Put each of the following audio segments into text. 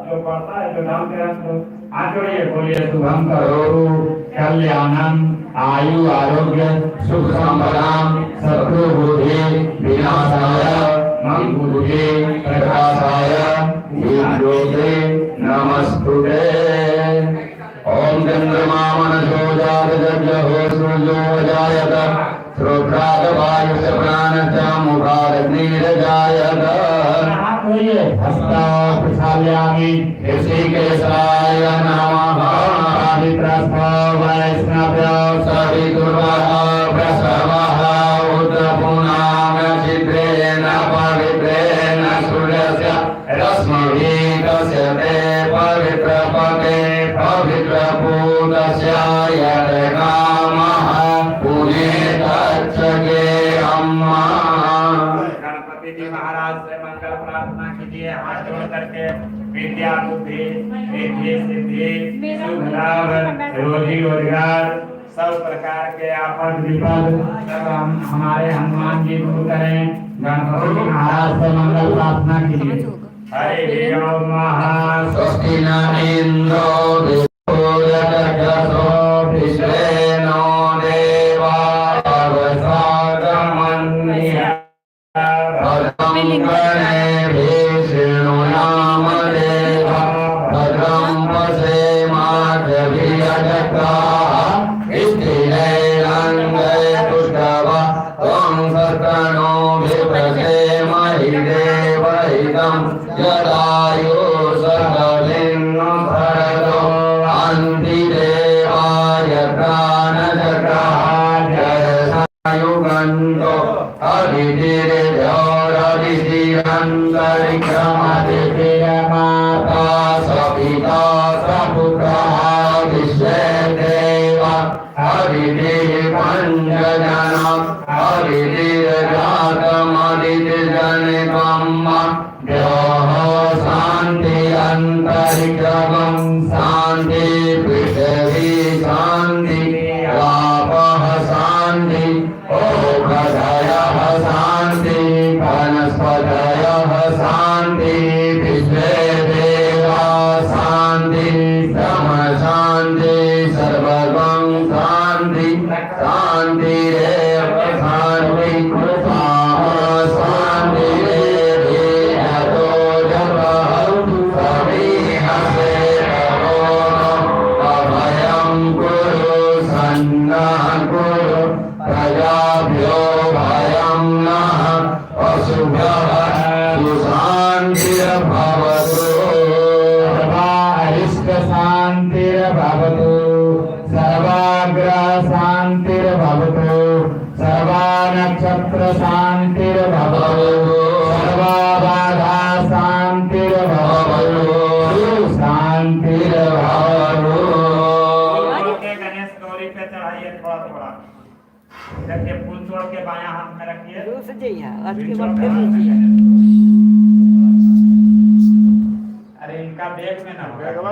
जो पढ़ता है तो नाम के रख आजोड़िए बोलिए शुभम करो कल्याणम आयु आरोग्य सुख संपदाम शत्रु बुद्धि विनाशाय मंगुद्धि प्रकाशाय ज्योति नमस्तुते। ओम चंद्रमा मनसो जात जगो सूर्यो जायत श्रोत्राद वायुश्च प्राणश्च मुखादग्निर्जायत। हस्ता प्रक्षालयामि ऋषिकेशाय नमः। पवित्रस्थ वैष्णव्य सवितुर्वः प्रसवः उद्रपूर्णां छिद्रेण पवित्रेण सूर्यस्य रश्मिभिः कस्यते पवित्रपते पवित्रपूतस्य यत्कामः पुनीतच्चके अम्मा। गणपति जी महाराज से मंगल प्रार्थना कीजिए हाथ जोड़ करके। विद्या बुद्धि रिद्धि सिद्धि सुख लाभ रोजी रोजगार सब प्रकार के आफत विपद सब हमारे हनुमान जी दूर करें। गणपति जी महाराज से मंगल प्रार्थना कीजिए। हरि ओम स्वस्ति न इंद्रो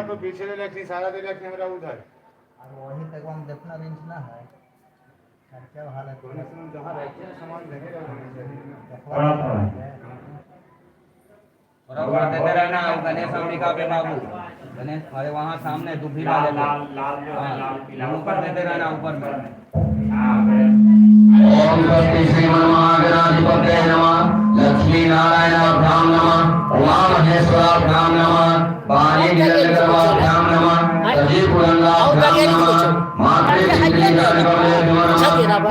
तो पीछे ले रखनी सारा दे रखने मेरा उधर वही तक हम देखना रेंज ना है क्या हाल है जहाँ रहते हैं सामान लगेगा और देते रहना गणेश अंबिका पे बाबू गणेश अरे वहाँ सामने दुभी वाले लाल ऊपर देते रहना ऊपर में। ओम स्वस्ति श्रीमन्महागणाधिपतये नमः। लक्ष्मी नारायणाभ्यां नमः। उमा महेश्वराभ्यां नमः। वाणी निरंजनाभ्यां नमः। सजीव पुरंदाभ्यां नमः। मातृ श्रीगणपतये नमः।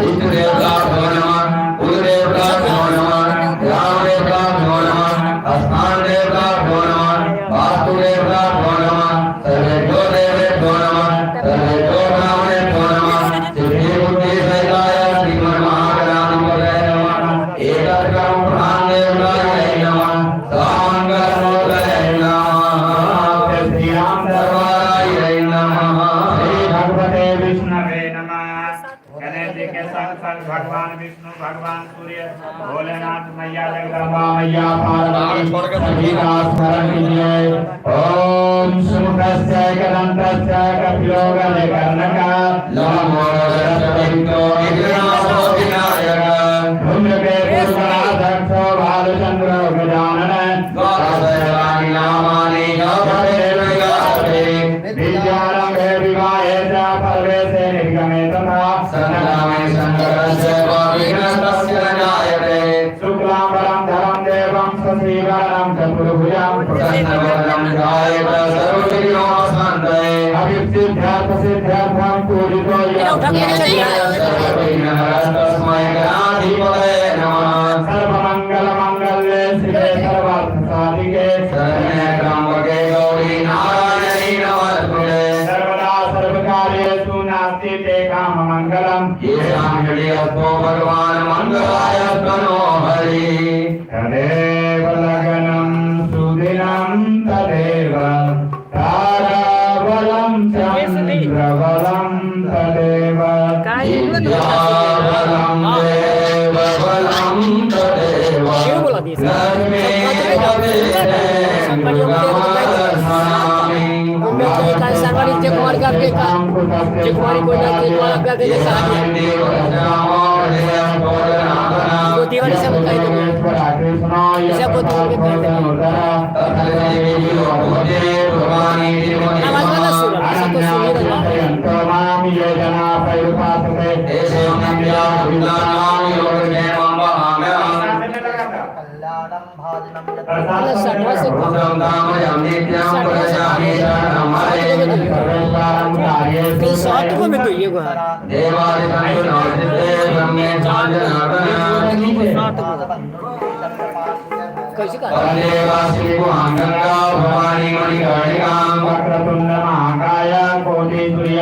इष्ट देवताभ्यो नमः। कुल देवताभ्यो नमः। ग्राम देवताभ्यो नमः। स्थान देवताभ्यो नमः। वास्तु देवताभ्यो नमः। सर्वेभ्यो देवेभ्यो नमः। सर्वेभ्यो ब्राह्मणेभ्यो नमः। सिद्धि बुद्धि सहिताय श्रीमन्महागणाधिपतये नमः। एकत्रं प्राणदेवताय नमः। सर्वमंगलमूर्तये नमः। श्री राम दरबाराय नमः। श्री भगवते विष्णवे नमः। गणेश जी के संग संग भगवान विष्णु भगवान सूर्य भोलेनाथ मैया जगदम्बा मैया पार्वती सभी का स्मरण कीजिए। ओम सुमुखस्य कदंतस्य कपिलो गणेकर्णका नमो सरस्वतीतो विघ्ननाशो विनायक धूम्रकेतु गणाध्यक्षो भालचंद्रो गजानन द्वादश नामानि नमः। जाय सर्वविघ्नो शान्तये अभिसिद्ध्यार्थ सिद्ध्यार्थं पूजितो तस्मै गणाधिपतये नमः सर्वमंगल मंगल्ये शिवे सर्वार्थ साधिके शरण्ये त्र्यंबके गौरी नारायणी नमोस्तुते सर्वदा सर्वकार्येषु नास्ति ते काममंगलम् येषां हृदि अस्मो भगवान् मङ्गलाय तनो हरि तदेव लगनं सुदिनं तदेव ताराबलं चन्द्रबलं तदेव विद्याबलं देवबलं तदेव कल्याणं भाजनं वक्रतुंड महाकाय कोटि सूर्य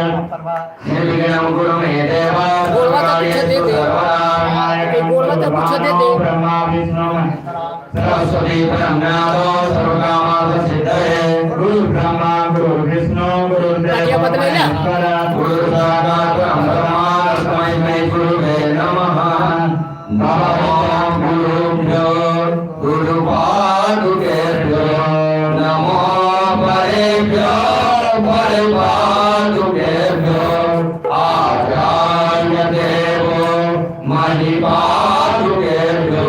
ब्रह्मा विष्णु सरस्वती ब्रह्मणादो सर्वकामार्थ सिद्धये गुरु ब्रह्मा गुरु विष्णु गुरुदेव महेश्वर गुरु साक्षात् ब्रह्मा तस्मै गुरुवे नमः नमो गुरुभ्यो गुरुपादुकेभ्यो नमो परेभ्यो परपादुकेभ्यो आचार्य देवो महिपादुकेभ्यो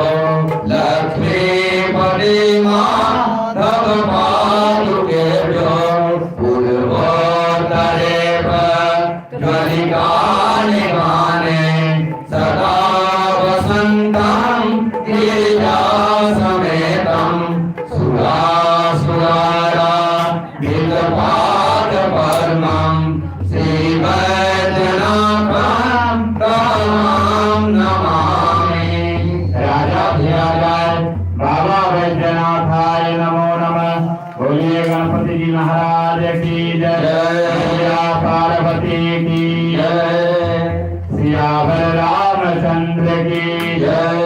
लक्ष्मीपति माधवपादुकेभ्यो पूर्वोत्तरेव ज्वलिकानि माने सदा वसन्तं गिरिजासमेतं सुरासुरारा विदपादपद्मं श्रीवैद्यनाथं तां नमामि राजाधिराज बाबा वैद्यनाथाय नमो नमः। बोलिए गणपति जी महाराज की जय, सिया पार्वती की जय, सियावर रामचंद्र की जय,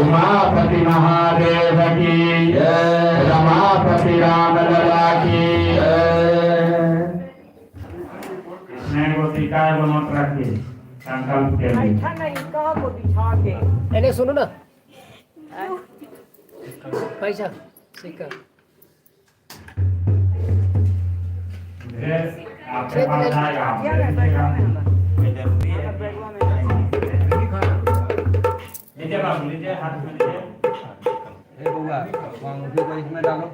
उमापति महादेव की जय, रमापति रामलला की जय। कृष्ण को टीकाय बनोत रखिए संकल्प के लिए। ऐसा नहीं कहो को बिछा के एने सुनो ना पैसा सिक्का ड्रेस आपके पास आएगा, आप क्या ले है लीजिएगा। बैगवा में लीजिए बाबू, लीजिए हाथ में लीजिए। हे बउआ वहाँ मुट्ठी को इसमें डालो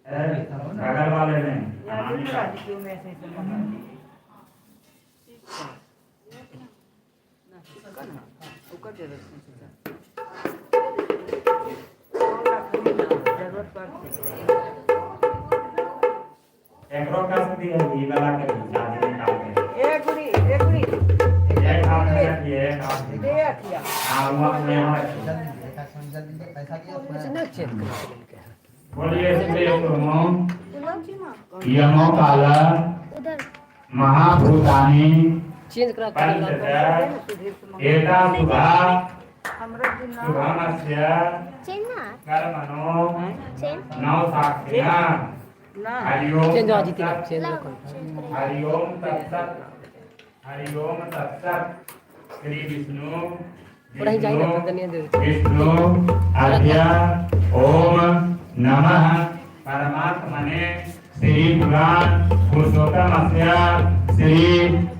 कागज वाले में या दूसरा क्यों में से मंगा ऊपर दे दो जरूरत पड़ती एक रोकस दिए ये वाला के शादी निकाल के एक गुड़ी एक हाथ में रखिए, एक हाथ में दे अखिया हाँ वो अपने यहाँ रखिए। जल्दी पैसा दिया ना चेक कर बोलिए श्री सोमो यमो काल महाभूतानि चेंज करा पंचच एता सुधा हमरा दिन ना सुभामस्य कर्मणो नौ साक्षिणा ना हरि ओम चेंज आ जीती तत्सत्, चेंज कर हरि ओम तत्सत्, हरि ओम तत्सत्। श्री विष्णु और ही जाएगा तो धन्य दे विष्णु आज्ञा ओम नमः परमात्मने श्री पुराण पुरुषोत्तमस्य श्री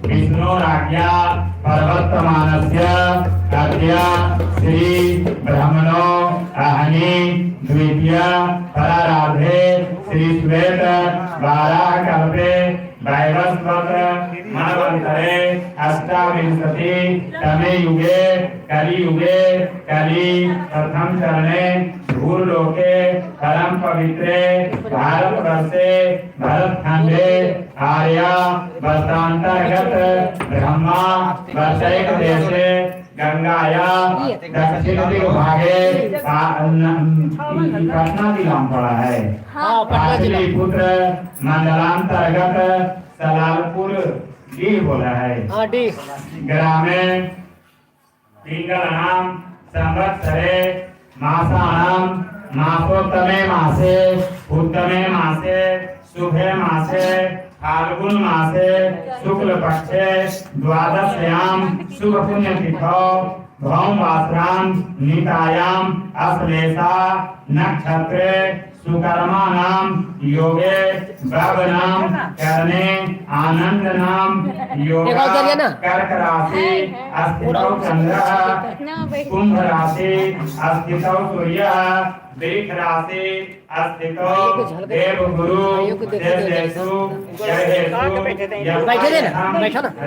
विष्णुराज्ञा पर्वतमानस्य आज्ञा श्री ब्रह्मणो अहनि द्वितीय पराराधे श्री श्वेत वाराह कल्पे वैवस्वत मनवन्तरे अष्टाविंशति तमे युगे कलियुगे कली प्रथम चरणे भूलोके परम पवित्रे भारतवर्षे भरतखंडे आर्या वर्षांतर्गत ब्रह्मा वर्षैक देशे गंगाया दक्षिण दिग्भागे पटना जिला में पड़ा है। पुत्र मंडलांतर्गत सलालपुर डी बोला है। हाँ डी ग्रामे पिंगलनाम संवत्सरे मासानाम मासोत्तमे मासे उत्तमे मासे शुभे मासे फाल्गुन मासे शुक्ल पक्षे द्वादश्याम शुभ पुण्य तिथौ भौमवासराम नितायाम अश्लेषा नक्षत्रे सुकर्मा नाम योगे बब नाम करने आनंद नाम योगा कर्क राशि अस्थितौ चंद्रः कुंभ राशि अस्थितौ सूर्यः वृष राशि अस्थितौ देवगुरु देशेषु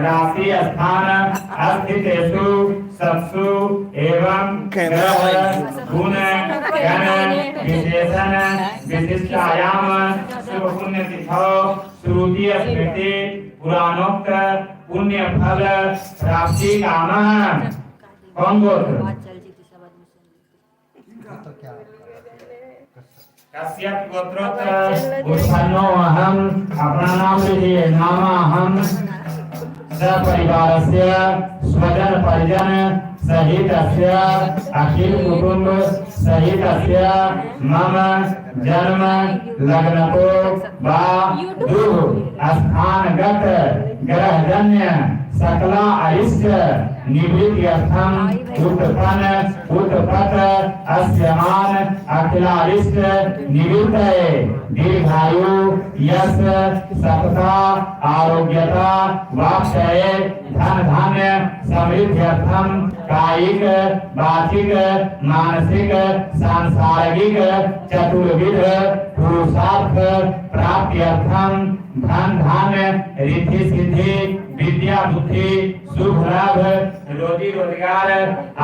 राशि स्थान अस्थितेषु सत्सु एवं ग्रह गुण गण विशेषण विशिष्टायाम शुभ पुण्य तिथौ श्रुति स्मृति पुराणोक्त पुण्य फल प्राप्ति कामः। कौन गोत्र? तो क्या कश्यप गोत्रोक्त उत्पन्नो अहम। अपना नाम लीजिए। नाम अहम सपरिवारस्य स्वजन परिजन सहितस्य अखिल कुटुंब सहितस्य मम जन्म लग्नको वा दुः स्थानगत ग्रहजन्य सकला अरिष्ट निवृत्त्यर्थम उत्पत अस्यमान अखिलारिष्ट निवृत्तये दीर्घायु यश सत्ता आरोग्यता वाक्षये धन धान्य समृद्ध्यर्थम कायिक वाचिक मानसिक सांसारिक चतुर्विध पुरुषार्थ प्राप्त्यर्थम धन धान्य रिद्धि सिद्धि विद्या बुद्धि सुख लाभ रोजी रोजगार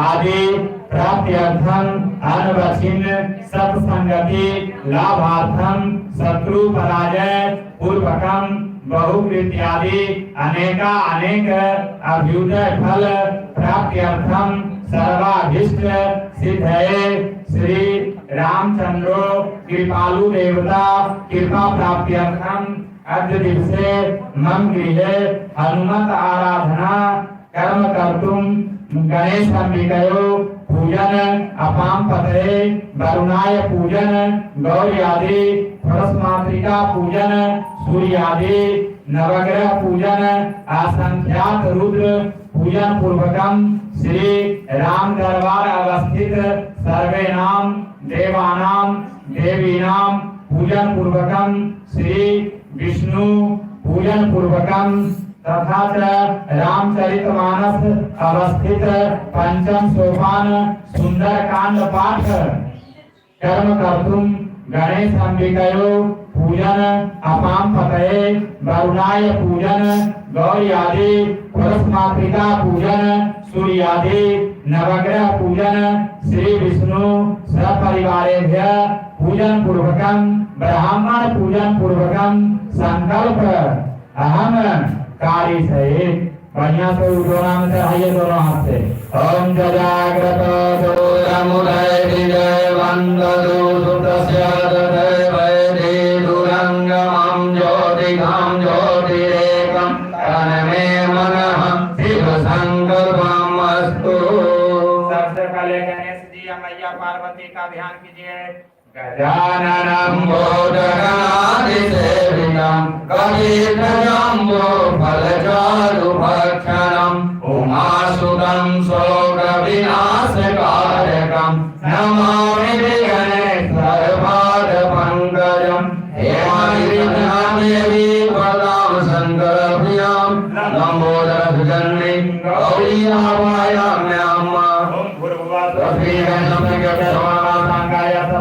आदि प्राप्त्यर्थम अनवच्छिन्न सत्संगति लाभार्थम शत्रु पराजय पूर्वकम बहुकृत्यादि अनेका अनेक अभ्युदय फल प्राप्त्यर्थम सर्वाभीष्ट सिद्धये श्री रामचंद्रो कृपालु देवता कृपा प्राप्त्यर्थम अद्य दिवसे मम गृहे हनुमत आराधना कर्म कर्तुम गणेश अंबिकयो पूजन अपाम पतये वरुणाय पूजन गौरी आदि परस्मात्रिका पूजन सूर्य आदि नवग्रह पूजन असंख्यात रुद्र पूजन पूर्वकम श्री राम दरबार अवस्थित सर्वे नाम देवानाम देवीनाम पूजन पूर्वकम श्री विष्णु पूजन पूर्वकम तथा रामचरितमानस अवस्थित पंचम सोपान सुंदर कांड पाठ कर्म कर्तुम गणेश अंबिकयो पूजन अपाम पतये वरुणाय पूजन गौरी आदि परस्मात्रिका पूजन सूर्य आदि नवग्रह पूजन श्री विष्णु सपरिवारेभ्य पूजन पूर्वकम ब्राह्मण पूजन पूर्वकम संकल्प अहम कार्य सहित बढ़िया से नाम से आइए दोनों हाथ से ओम जजाग्रत दूरमुदय विजय वंदतु सुतस्य तदैवैधि दुरंगमं ज्योतिघं ज्योतिरेकं तन्मे मनः शिव संकल्पम् अस्तु। सबसे पहले गणेश जी मैया पार्वती का ध्यान कीजिए। गजाननं भूतगणाधिसेवितं कपितजम्बो फलचारुभक्षणं उमासुतं शोकविनाशकारकं नमामि गणेशपादपङ्कजं हेमगिरिनादेवी पदां शङ्करप्रियां लम्बोदरभुजन्नीं गौरीयावायाम्यां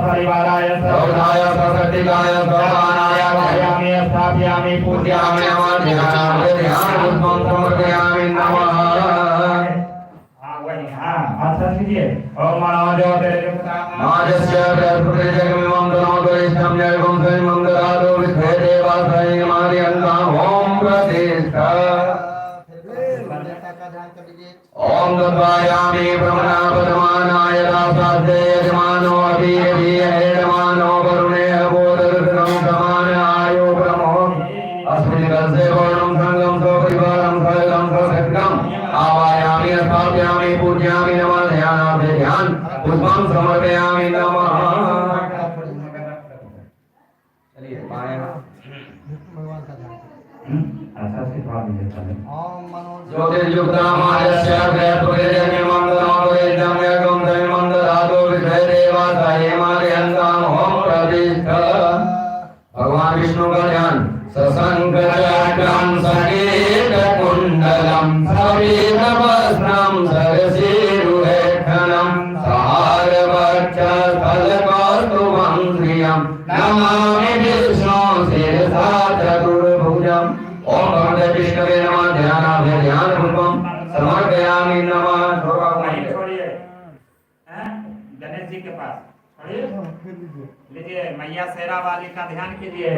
परिवाराय सौदाय सशक्तिकाय सौमानाय वायामि स्थापयामि पूजयामि नमः ध्यानपुष्पं समर्पयामि नमः। हाँ वही हाँ अच्छा कीजिए। ओम मनोज्योतिर्युक्तामाजस्य प्रकृतिजगमिमं तनोतरिष्ठं जयगुं श्रीमंगलादो विश्वे देवासय मार्यन्ताम् ओम प्रतिष्ठा। ओम तद्वायामि ब्रह्मणापदमानाय दासाद्य यजमानो अभियमानो वरुणे अबोधरत्नं समानायो ब्रह्मो अस्मिन् कस्य वर्णं संगं स्वपरिवारं सकलं सशक्तम् आवायामि स्थापयामि पूजयामि नमः ध्यानार्थे ध्यान पुष्पं समर्पयामि नमः। चलिए बाएं हाथ भगवान का ध्यान अच्छा से भाव दीजिए चलें। ओम मनोज ज्योतिर्युक्तामायस्य प्रकृतिजगमिमं तनोतरिष्ठं जयगुं श्रीमंगलादो विश्वे देवासय मार्यन्ताम् ओम प्रतिष्ठा। भगवान विष्णु का ध्यान सशंखचक्रं सकेतकुण्डलं सवेदवस्त्रं सरसीरुहेक्षणं सहारवक्षस्थलकौस्तुभं श्रियं नमामि विष्णु शिरसा चतुर्भुजम्। ओम भगवते विष्णवे नमः ध्यानार्थे ध्यानपुष्पं समर्पयामि नमः। छोड़िए गणेश जी के पास लीजिए मैया शेरा वाली का ध्यान कीजिए।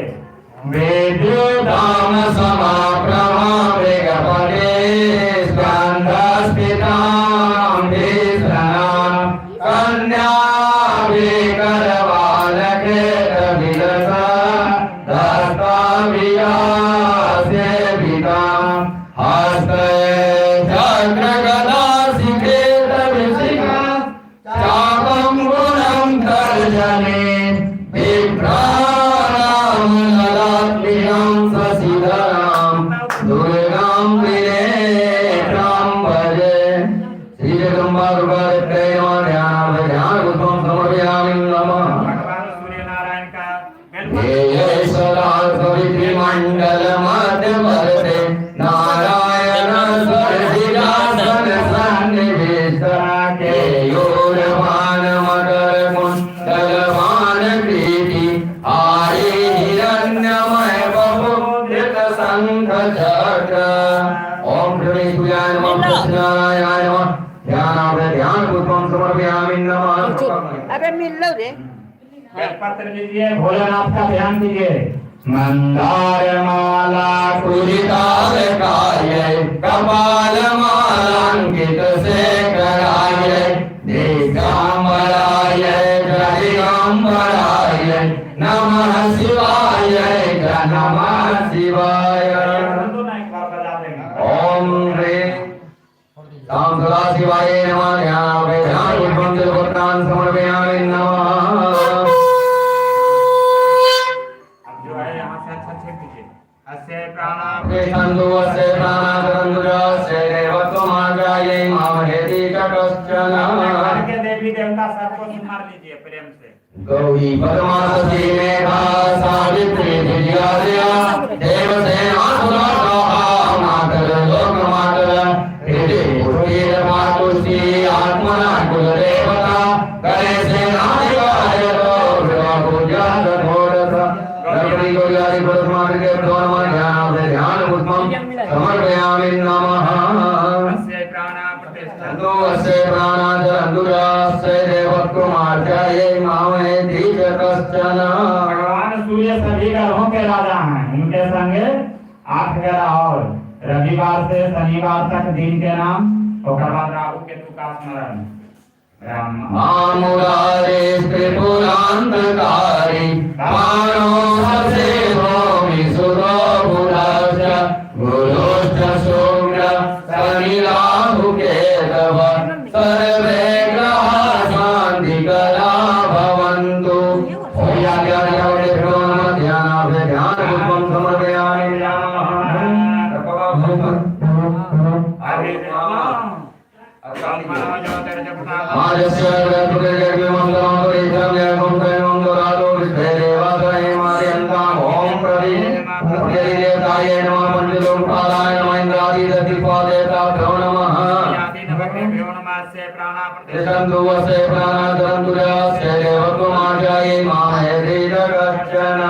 वेदोदाम समाप्रभा वेगपटे स्कन्धस्थितां विष्णां कन्या विकरवालकेतविलसा दस्ताभियासेवितां हस्ते चक्रगदाशिखेतविशिखा चापं गुणं तर्जने विभ्राणां ललाटलिनं शशिधरां दुर्गां त्रिनेत्रां भजे। श्री जगदम्बा दुर्गा देवते नमः ध्यानार्थे ध्यानपुष्पं समर्पयामि नमः। भगवान सूर्य नारायण का ये सदा सवितृमण्डलमध्यवर्ते नारायण सरसिजासन सन्निविष्टा केयूरवान मकरकुण्डलवान कृति आरे हिरण्यमय बहुधृत शंखचक्र। ओम गणेशाय नमः कृष्णाय नमः ध्यानार्थे ध्यानपुष्पं समर्पयामि नमः। अबे मिल लो रे पत्र लीजिए भोलेनाथ का ध्यान दीजिए। मंदार माला कुरितालकाय कपाल मालांकित शेखराय दिगंबराय जगदम्बराय नमः शिवाय नमः शिवाय। ओम ह्रीं राम सदा शिवाय नमः ध्यानार्थे ध्यानपुष्पं जलपुत्रान् समर्पयामि नमः। अस्य प्राणापरेशन्दुवस्य देवत्वमार्गायै मामहेति च कश्चन। के देवी देवता सबको मार लीजिए प्रेम से। गौरी पद्मासती मेधा सावित्री विजया देवसेना सुरसहा मातर लोकमातर हृदि पुष्टिर मातुष्टि आत्मना कुलदेवता गणेशेनाधिकाय पूजा घोरसा गणपति गौरी पुष्पमार्ग के नमः ध्यानार्थे ध्यानपुष्पं समर्पयामि नमः। अस्य प्राणादन्दुरास्य देवत्वमार्गायै मामहेति च कश्चन। भगवान सूर्य सभी ग्रहों के राजा हैं। इनके संगे 8 ग्रह और रविवार से शनिवार तक दिन के नाम और राहु केतु का स्मरण। मामुरारे त्रिपुरांतकारी मानो ससे भूमि सुरो बुधाच गुरुश्च शुक्र शनि राहु केतव सर्वे ग्रहा शान्तिकरा भवन्तु। ध्यानार्थे ध्यानपुष्पं समर्पयामि नमः। आजस्य प्रकृतिजगमिमं तनोतरिष्ठं जयगुं श्रीमंगलादो विश्वे देवासय मार्यन्ताम् ओम प्रतिदेवताय नमः पंचलोकपालाय नमः इंद्रादिदेवताभ्यो नमः। ऋषन्तुवस्य प्राणादन्दुरास्य देवत्वमार्गायै मामहेति च कश्चन।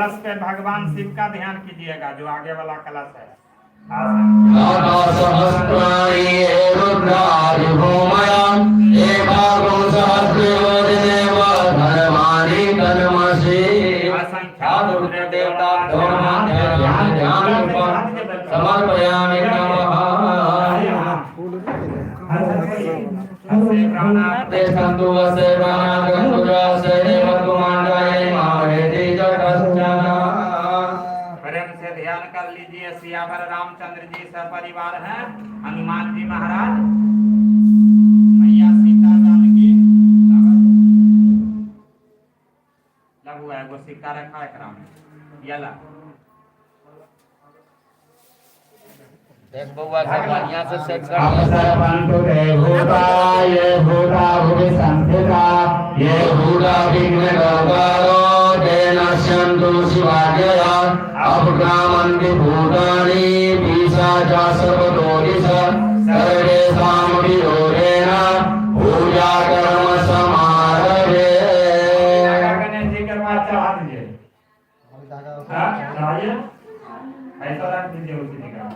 कलश पे भगवान शिव का ध्यान कीजिएगा, जो आगे वाला कलश है। समर्पयामि ते संतु वसे प्राणात गंधुरासे देवतुमांडाय माहेति जगतश्चना। प्रेम से ध्यान कर लीजिए। सियावर रामचंद्र जी सपरिवार हैं, हनुमान जी महाराज, मैया सीता जानकी, लघु है वो सिक्का रखा है कराम यला। देख बउआ सब बढ़िया से सेट कर अवसरपंतु देवभूता ये भूता भुवि संस्थिता ये भूता विघ्नकर्तारो ते नश्यन्तु शिवाज्ञया अपक्रामन्ति भूतानि पिशाचासर्वतो दिशा सर्वेषां विरोधेन पूजा कर्म समारभे। गणेश जी के पास चढ़ा दीजिए, चढ़ाइए, ऐसा रख दीजिए उसी जगह।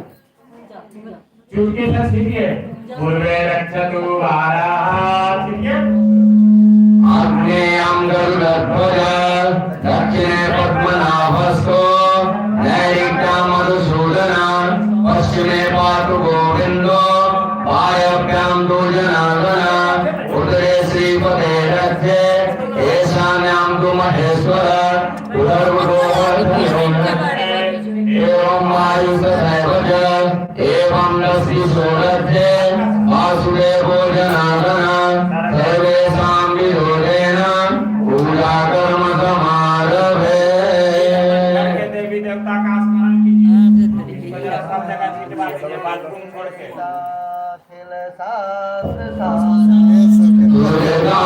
चुटकी से सीखिए, पूर्वे रक्षतु वाराः, सीखिए। आग्नेयं गरुडध्वज, दक्षिणे पद्मनाभस्तो, नैऋत्यं मधुसूदन, पश्चिमे पातु गोविन्दो, वायव्यां तु जनार्दन, उत्तरे श्रीपते रथे, ईशान्यां तु महेश्वर, उदर्वतो वर्धयो एवं वायुसदैव च एवं नस्ति सोरथे वासुदेवो जनार्दन सर्वेषां विरोधेन पूजा कर्म समारभे। देवी देवता का स्मरण कीजिए, सब जगह छिटवा दीजिए बाथरूम छोड़ के। दुर्गा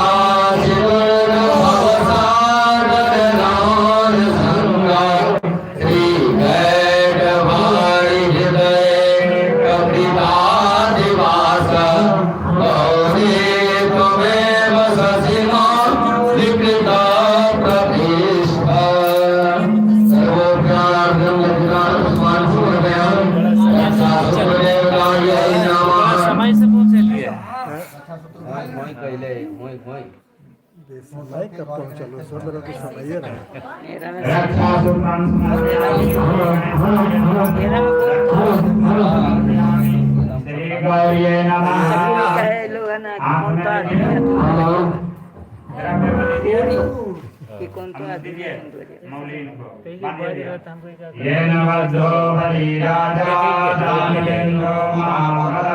येन वद्धो बलिराजा दानवेन्द्रो महाबल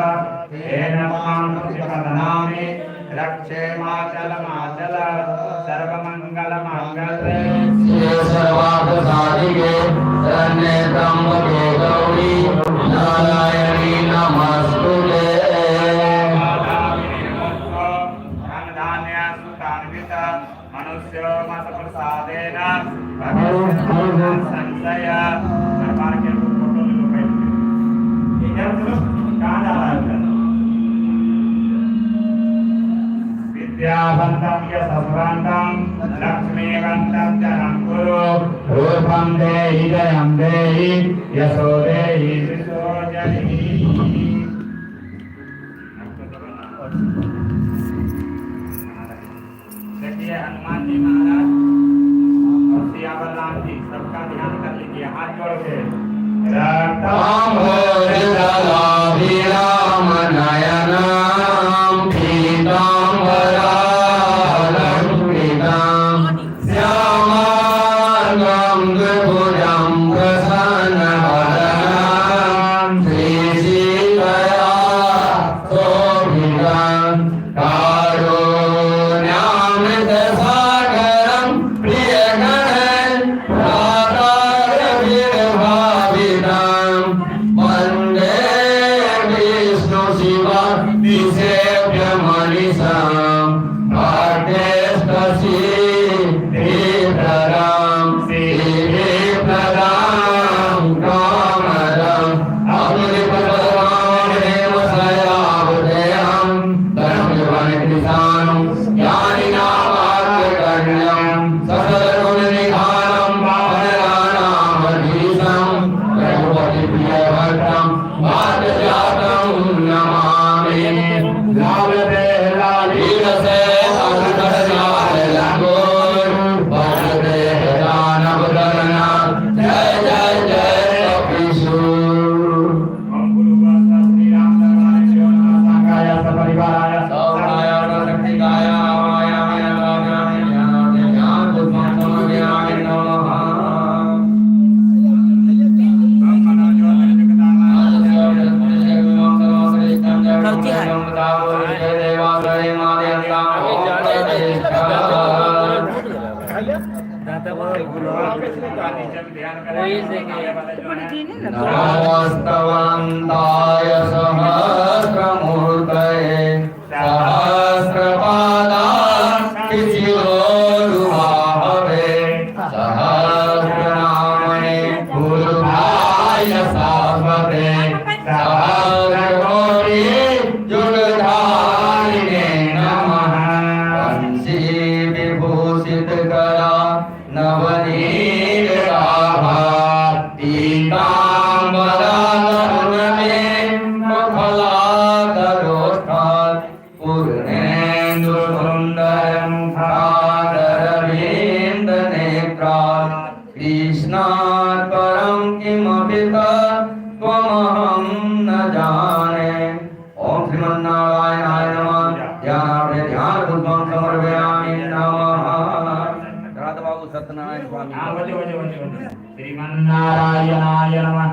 येन मां प्रतिपदनामि रक्षे माचल माचल सर्वमंगल मांगल्ये शिवे सर्वार्थ साधिके शरण्ये त्र्यंबके गौरी नारायणी नमस्तुते। मनुष्यो मत प्रसादेन संशय सरकार के फोटो लो पहले इधर चलो कहां जा रहा है विद्यावंतम यशस्वंतम लक्ष्मीवंतम जनं कुरु रूपं देहि जयं देहि यशो देहि यशो जहि। देखिए हनुमान जी महाराज और सियावर राम जी सबका ध्यान कर लीजिए, हाथ जोड़ के राम नयनम पीताम्बरालंकृतम श्यामांगं द्विभुजं प्रसन्नवदनं श्रीसीतया शोभितं कारुण्यामृतसागरं प्रियगणं भ्रातारविर्भावितं वन्दे विष्णु शिवं जय जय जय कपीशु। ओम गुरु वासा श्री राम दरबार जो संगाय सपरिवाराय सौभाय शक्तिकाय आवायामि अदाम्यामि ज्ञानादि ज्ञान बुद्धिं समर्पयामि नमः। ओम मनोज्योति नमस्तवन्ताय सहस्रमूर्तये सहस्रपादाय शिरोरुबाहवे सहस्रनामने गुरुभाय शाश्वते सहस्रकोटि जुगधारिणे नमः। वंशी विभूषितकरा नवनीताभा पीताम्बरानमे मखलादरोष्ठात् पूर्णेन्दुसुन्दरं खादरविन्दनेत्रात् कृष्णात् परं किमपि त्वमहं न जाने। ओम श्रीमन्नारायणाय नमः। ध्यानार्थे ध्यानपुष्पं समर्पयामि नमः। राधा बाबू सत्यनारायण स्वामी। हाँ बजे श्रीमन्नारायणाय नमः।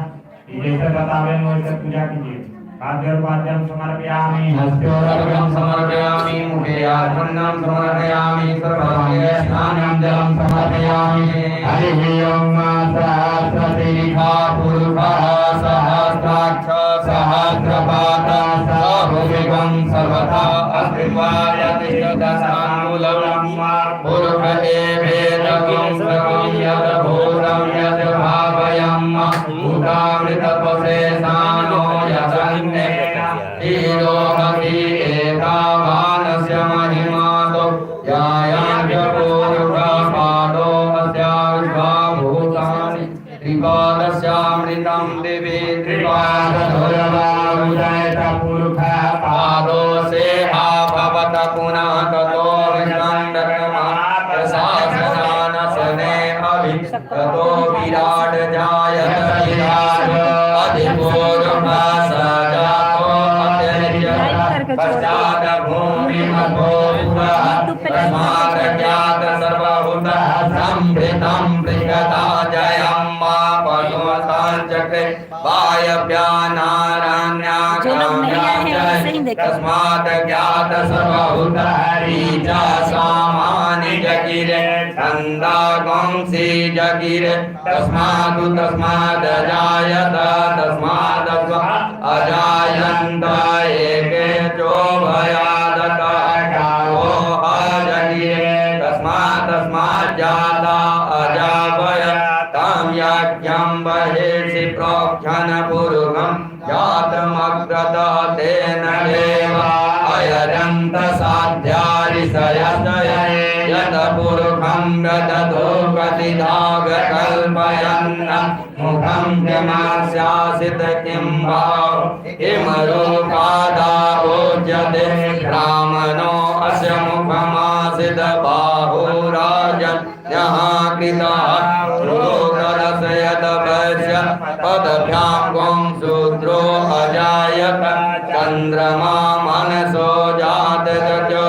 जैसे बतावे वैसे पूजा कीजिए। पाद्योपाद्यं समर्पयामि हस्तोरगं समर्पयामि मुखे आचमनं समर्पयामि सर्वांगे स्नानं जलं समर्पयामि। हरिः ओम सहस्रशीर्षा पुरुषः सहस्राक्ष सहस्रपाद सहभुविगं सर्वथा अस्तित्वाय तिष्ठदशाङ्गुलं पुरुष एवेदकं सर्वं यद्भूतं यद्भावयम् भूतामृतपशेषानो यजन्ते ईरोहति एतावानस्य महिमातो यायान्त्यपूर्वपादो अस्याविश्वाभूतानि त्रिपादस्यामृतं दिवि त्रिपादधुरवारुदयत पुरुषः पादो सेहा भवत पुनः ततो विष्णन्दकमात्रशासनानशने अभिषक्तो विराट जायत विराट अधिपूर्वः सजातो अत्यर्यत पश्चात् भूमिमभूत्वः तस्मात् ज्ञात सर्वभूतः संभृतं बृहदा जयं मा पशुवताञ्चक्रे वायव्यानारण्याकाम्याञ्च तस्मात् ज्ञात सर्वभूतः रीचा सामानि जगिरे छन्दागंसि जगिरे तस्मात् अजायत तस्मात् अजायन्त एके चोभयादतः गावो अजगिरे तस्मात् जाता अजावय तं यज्ञं बहिर्षि प्रोक्षण पुरुषं जातमग्रत तेन देव अयजन्त साध्या ऋषयः यत पुरुषं गदधो गतिधाग कल्पयन् मुखं किमास्यासित किं भाव किमरूपादाहोज्यते ब्राह्मणो अस्य मुखमासित बाहुराजन् यहाँ कृतः रोगरसयत वैश्य पदभ्यां गं शूद्रो अजायत चन्द्रमा मनसो जातजो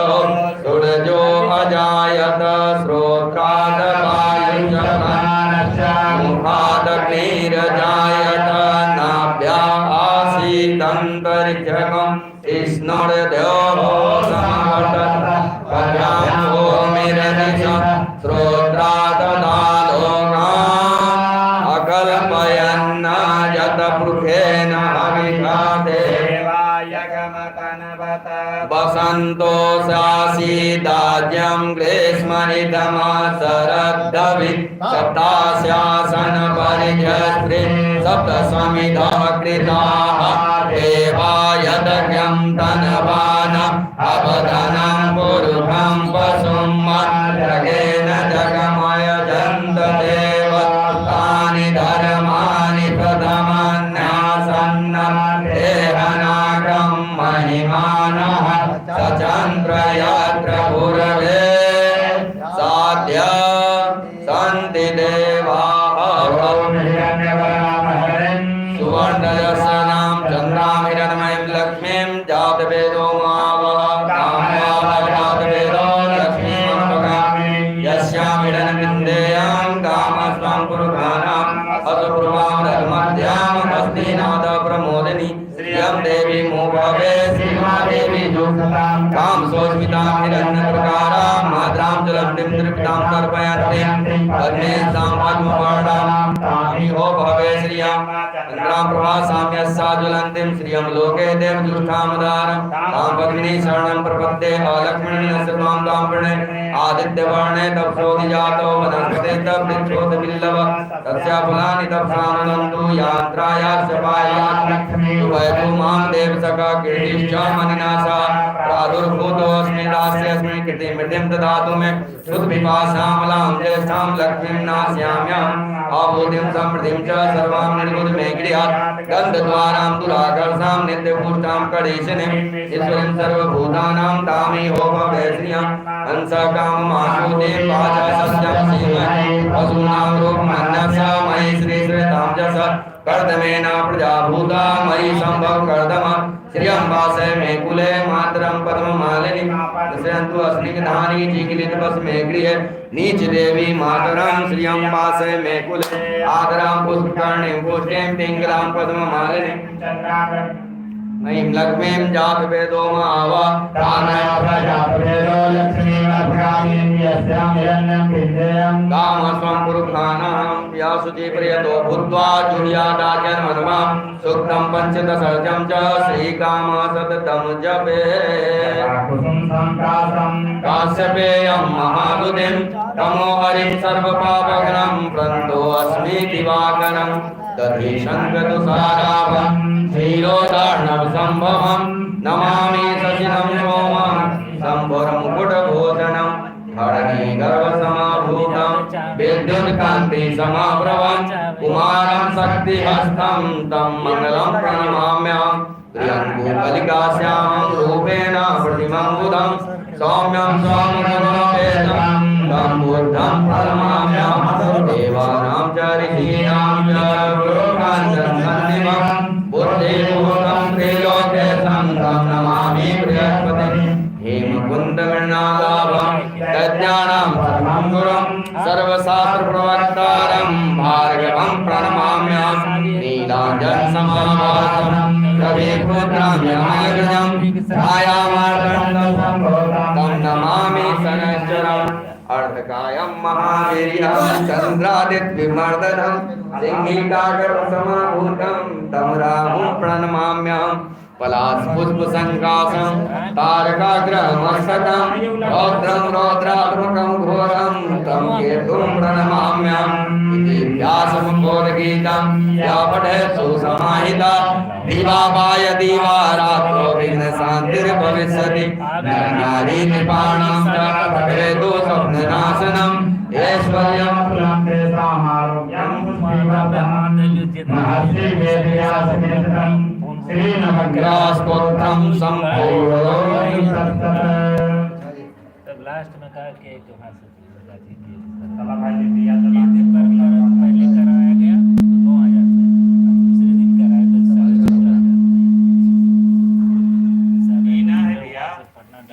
सूर्यो अजायत श्रोत्राद वायुश्च मुखादग्निरजायत नाभ्या आसीदन्तरिक्षकं विष्णुर्देवो समवर्तत पद्यां भूमिरनिश श्रोत्राददालोकान् अकल्पयन् यत पृथेन हविषाते वसन्तो शासीदाज्यं ग्रीष्मनिधमा शरद्धवि सप्तास्यासन परिजस्त्रि सप्तसमिधः कृताः देवायज्ञं धनवान् अवधनं पुरुषं पशुं मद्रगेन जगमयजन्त देव तानि धर्माणि प्रथमन्यासन्नं देहनागं महिमानः सचन्द्रयत्र पुरवे साध्य सन्ति देवाः तामी हो भवे श्रियं चन्द्रां प्रभासां यस्सा ज्वलन्तीं श्रियं लोके देवदुष्टामदारं तां पद्मिनी शरणं प्रपद्ये अलक्ष्मीर्नस्य त्वां तां प्रणे आदित्यवर्णे तपसोऽधिजातो वनस्पते तपदिच्छोतबिल्लव तस्या फलानि तपसानुदन्तु यात्रायाश्च पायात् वैतु मां देवसखा कीर्तिश्च मनिनाशा प्रादुर्भूतोऽस्मि दास्यस्मि कृतिमितिं ददातु मे शुद्धपिपासामलां ज्येष्ठां लक्ष्मीं नास्याम्यहम् आभूतिं समृद्धिं च सर्वां निर्मुद मे गृहात् गन्धद्वारां दुराकर्षां नित्यपुष्टां कणीशिनीं ईश्वरीं सर्वभूतानां तामी हो भवे श्रियं हंसकाममाशुतिं वाचा सत्यं सीमहि पशूनां रूपमन्यस्य मयि श्रीश्रेतां च कर्दमेन प्रजाभूता मयि सम्भव कर्दम श्रियं वासे मे कुले मातरं पद्ममालिनी दशयन्तु अस्निग्धानि जिगलित बस मे गृहे नीच देवी मातरं श्रियं वासे मे कुले आदरां पुष्पकर्णीं पुष्टिं पिङ्गलां पद्ममालिनीं नईं लक्ष्मीं जात वेदो मावा तानय प्रजापवेदो लक्ष्मीं यस्यां हिरण्यं विद्येयं कामस्वं पुरुषाणां व्यासुचि प्रियतो भूत्वा जुह्यादाजन्मनवां सूक्तं पञ्चदशर्जं च श्रीकाम सततं जपे काश्यपेयं महादुतिं तमो हरिं सर्वपापघ्नं प्रन्तोऽस्मि दिवाकरं दधि शङ्खतुषाराभं क्षीरोदार्णवसम्भवं नमामि शशिनं सोमं शम्भुर्मुकुटभूषणं धरणीगर्भसमाभूतं विद्युत्कान्तिसमाप्रभं कुमारं शक्तिहस्तं तं मङ्गलं प्रणमाम्यहम् प्रियङ्गुकलिकाश्यामं रूपेण प्रतिमं सौम्यं स्वामगुणोपेतं तं बुद्धं प्रणमाम्यहम् देवानां च ऋषीणां च गुरुकाञ्चनसन्निभं बुद्धिभूतं त्रिलोक्यं तं नमामि बृहस्पतिं हेमकुन्दमृणालाभं तज्ज्ञानां परमं गुरुं सर्वशास्त्रप्रवक्तारं भार्गवं प्रणमाम्यहम् नीलाञ्जनसमाभासं कविपुत्रं यमयज्ञं छायामार्तण्डं तं नमामि शनैश्चरम् अर्धकायं महावीर्यं चन्द्रादित्यविमर्दनं सिंहिकागर्भसमाभूतं तं राहुं प्रणमाम्यहम् पलाशपुष्पसङ्काशं तारकाग्रमस्तकं रौद्रं रौद्रात्मकं घोरं तं केतुं प्रणमाम्यहम् इति व्यासमुद्बोधगीतं या पठेत् सुसमाहिता दिवापाय दिवारात्रो विघ्नशान्तिर्भविष्यति नरनारीनृपाणां च हेतु स्वप्ननाशनम् ऐश्वर्यं फलं तेषामारोग्यं पुष्टिवर्धनं महर्षि वेदव्यासकेतनं श्रीनवग्रास्तोत्रं सम्पूर्णं तब लास्ट में कहा कि एक वहाँ से लगा दीजिए तला भाई ने दिया तो एक दिन पहले कराया गया तो 9 हज़ार में दूसरे दिन कराया तो 7,000 ईना है भैया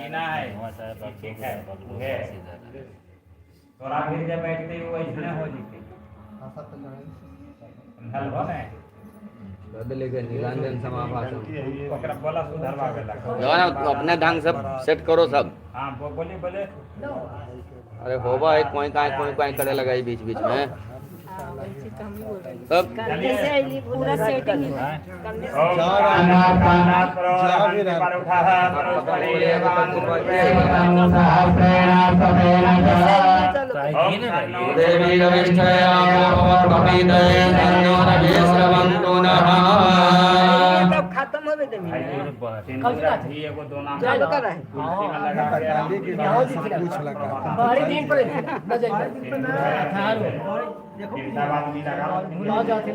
ईना है वहाँ साहब ठीक है बगल थोड़ा फिर जब बैठते ही वो इसने हो जीते हल हो ना बदलेगा नीलांजन समाभाषण ओकरा बोला सुधरवा गेला जो ना अपने ढंग से सेट करो सब। हां बोले बोले अरे होबा है कोई काई करे लगा बीच बीच में सब कैसे पूरा सेटिंग ओम कानात पर पर उठा देवी रविष्ठया भवद्भविदये धन्यो रविश्रवन्तु नः खत्म हो गए ये एगो दो नाम चालू कर रहा है कुर्सी में लगा के कुछ लगा बाहरी दिन पर चिंता बात नहीं लगा जाते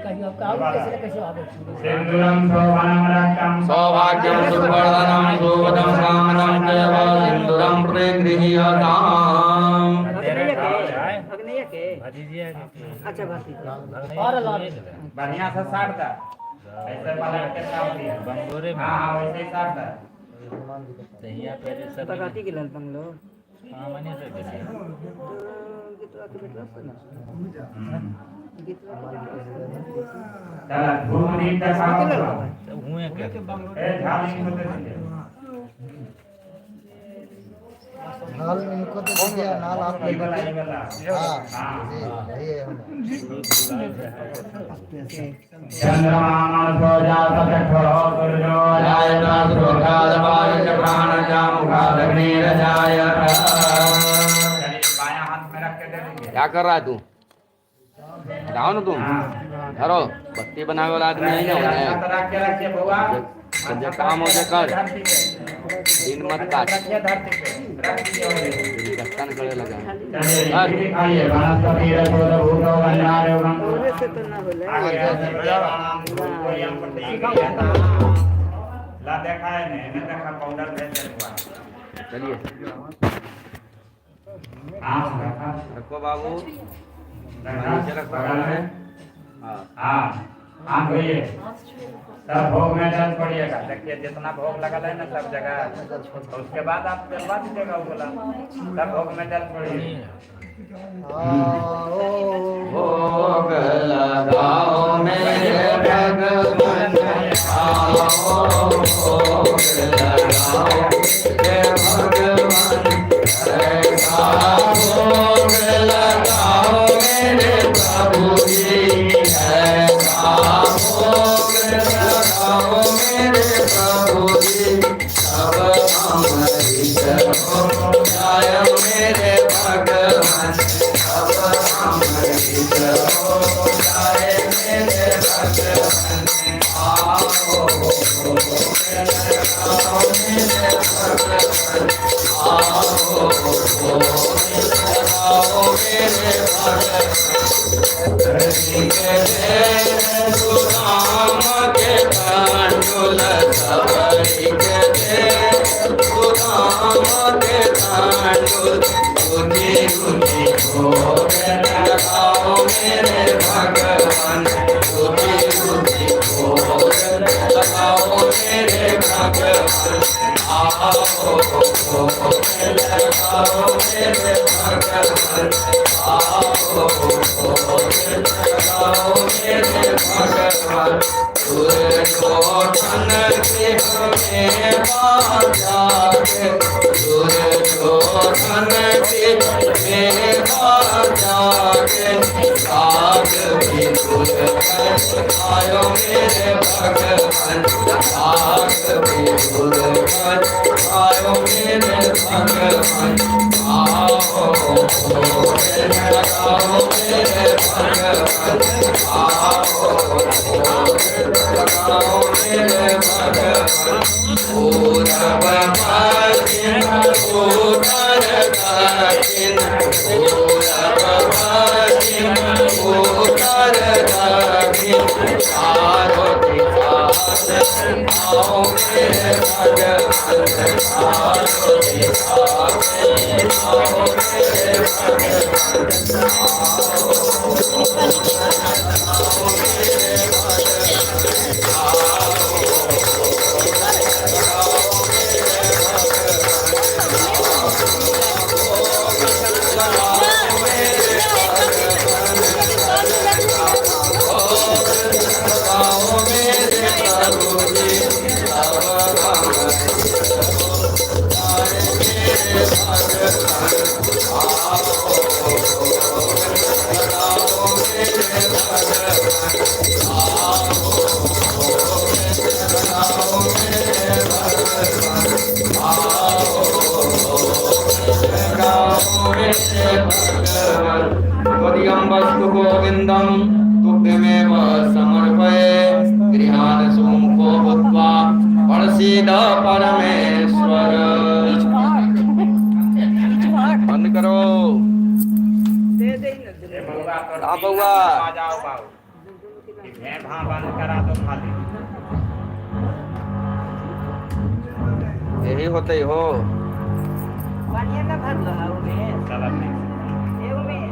कहीं आप कैसे आवे सिंदूरं शोभनं रक्तं सौभाग्यं सुवर्धनं सुवदं कामनं च सिन्दूरं प्रतिगृह्यताम् अग्निया के भतीजिया अच्छा भतीजा और ला बढ़िया से साट दा ऐसे वाला के काम दिया बंगोरे में हां वैसे ही साट दा दहिया पहले सब बगाती के लाल बंगलो हाँ मने से गया गीतवा के बेटवा सुना गीतवा के चला धूमरी का काम तो हुए के ए झाली होते नाल इनको तो दिया नाल आप ले वाला लीजिए। ये वाला हाँ हाँ जी ये है। चंद्रमा सोजा सचक्षो सूर्यो जायत सुखादवाय प्राणजामुखादग्निरजायत। चलिए बायां हाथ में रख के दे दीजिए। क्या कर रहा है तू? जाओ ना तुम करो, बत्ती बनाने वाला आदमी नहीं ना होना है। रख के रखिए बुआ। जो काम हो जाए कर, धरती पे दिन मत काट। रखिए धरती पे रख दीजिए। तेरी कट्टन करे लगा। चलिए ये खाइए वनस्पति रसोद भूतो वन्यारोगम। पूरे से तो ना होला आगे कोई हम पर ला देखा है ने देखा पाउडर भेज दिया। चलिए हां रखा रखो बाबू, नीचे रख बगल में। हाँ हाँ भैया सब भोग में डाल पड़िएगा। देखिए जितना भोग लगा है ना सब जगह, तो उसके बाद आप जलवा दीजिएगा वो बोला सब भोग में डाल पड़िएगा। भोग लगाओ मेरे भगवान, आओ भोग लगाओ हे भगवान, ऐसा भोग लगाओ मेरे प्रभु जी, ऐसा भोग लगाओ मेरे प्रभु जी, सब अमृत हो जाए मेरे भगवान, सब अमृत हो जाए मेरे भगवान, आओ भोग लगाओ मेरे भगवान, आओ भोग लगाओ मेरे भगवान। सुदाम के तांडुल सबरी के दे, सुदाम के तांडुल रुचि रुचि भोग लगाओ मेरे भगवान, रुचि रुचि भोग लगाओ मेरे भगवान, आओ भोग लगाओ मेरे भगवान, आओ भोग लगाओ मेरे भगवान। दुर्योधन के हमें बाजा के, दुर्योधन के हमें बाजा के, साग भी दुर्गत आयो मेरे भगवान, साग भी दुर्गत आयो मेरे भगवान, आओ भोग लगाओ मेरे भगवान, आओ भोग लगाओ मेरे भगवान। पूरब पश्चिम उत्तर दक्षिण, पूरब पश्चिम उत्तर दक्षिण, चारों दिशा से आओ मेरे भगवान, चारों दिशा से आओ मेरे वस्तु गोविंदम तुभ्यमेव समर्पये, गृहाण सुमुखो भूत्वा प्रसीद परमेश्वर। बंद करो। दे दे ना दे। हाँ बउआ। आ जाओ बाबू भेड़ भां बंद करा दो खाली। यही होते ही हो। पानी ना भर लो में चलो नहीं एगो में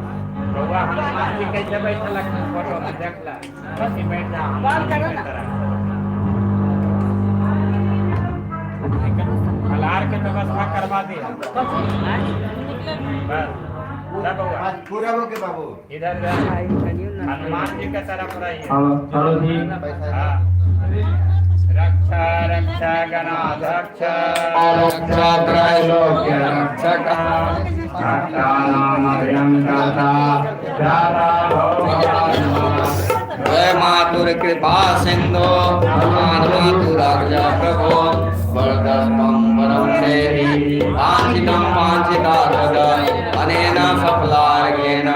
बउआ हनुमान जी कैसे बैठल लखन फोटो में देख ला बस बैठ जा बाल करो ना। फलाहार के व्यवस्था करवा दी बस सब बउआ पूरा हो के बाबू इधर भाई कनियो ना हनुमान जी के तरफ रहिए चलो जी। हाँ रक्षा रक्षा गणाध्यक्ष रक्षा त्रैलोक्य रक्षकः भक्तानामभयं दाता दाता भवभवान् जय मातुर कृपा सिंधु मातुराज्ञा प्रभो वरदत्तं वरं देहि वाञ्छितं वाञ्छितार्थद अनेन सफलार्घेन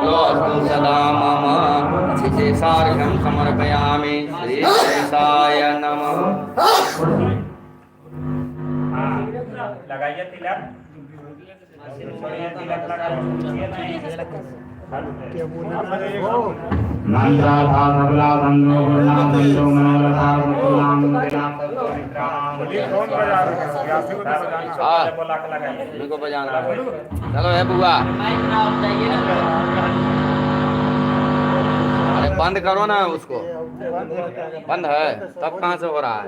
लोऽस्तु सदा मम विशेषार्घ्यं समर्पयामि श्रीशेषाय नमः। लगाइए तिलक छोड़िए तिलक मंत्राधा सबला बंधो गुणा बंधो मनोरथा गुणाम गुणाम कौन बजा रहा है? व्यासी को तो बजाना। हाँ बोला के लगाइए मेरे को बजाना है। चलो है बुआ अरे बंद करो ना उसको बंद है तब कहाँ से हो रहा है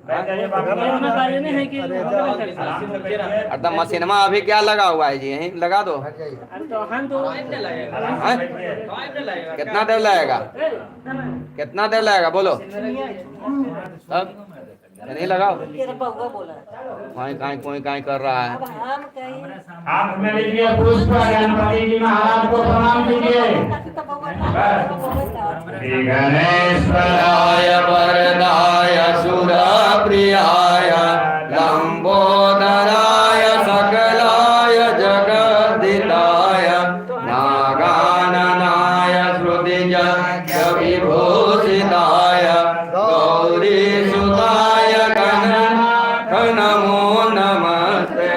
बैठ जाइए बाबू एकदम मशीन में अभी क्या लगा हुआ है जी यहीं लगा दो हैं? कितना देर लगेगा कितना देर लगेगा बोलो तब नहीं लगाओ कोई काई कर रहा है हाथ में लीजिए पुष्प गणपति जी महाराज को प्रणाम कीजिए श्री गणेश्वराय वरदाय सुरप्रियाय लंबोदराय सकलाय जगद्दिताय नागाननाय श्रुतिजग विभूषिताय गौरीसुताय नमो नमस्ते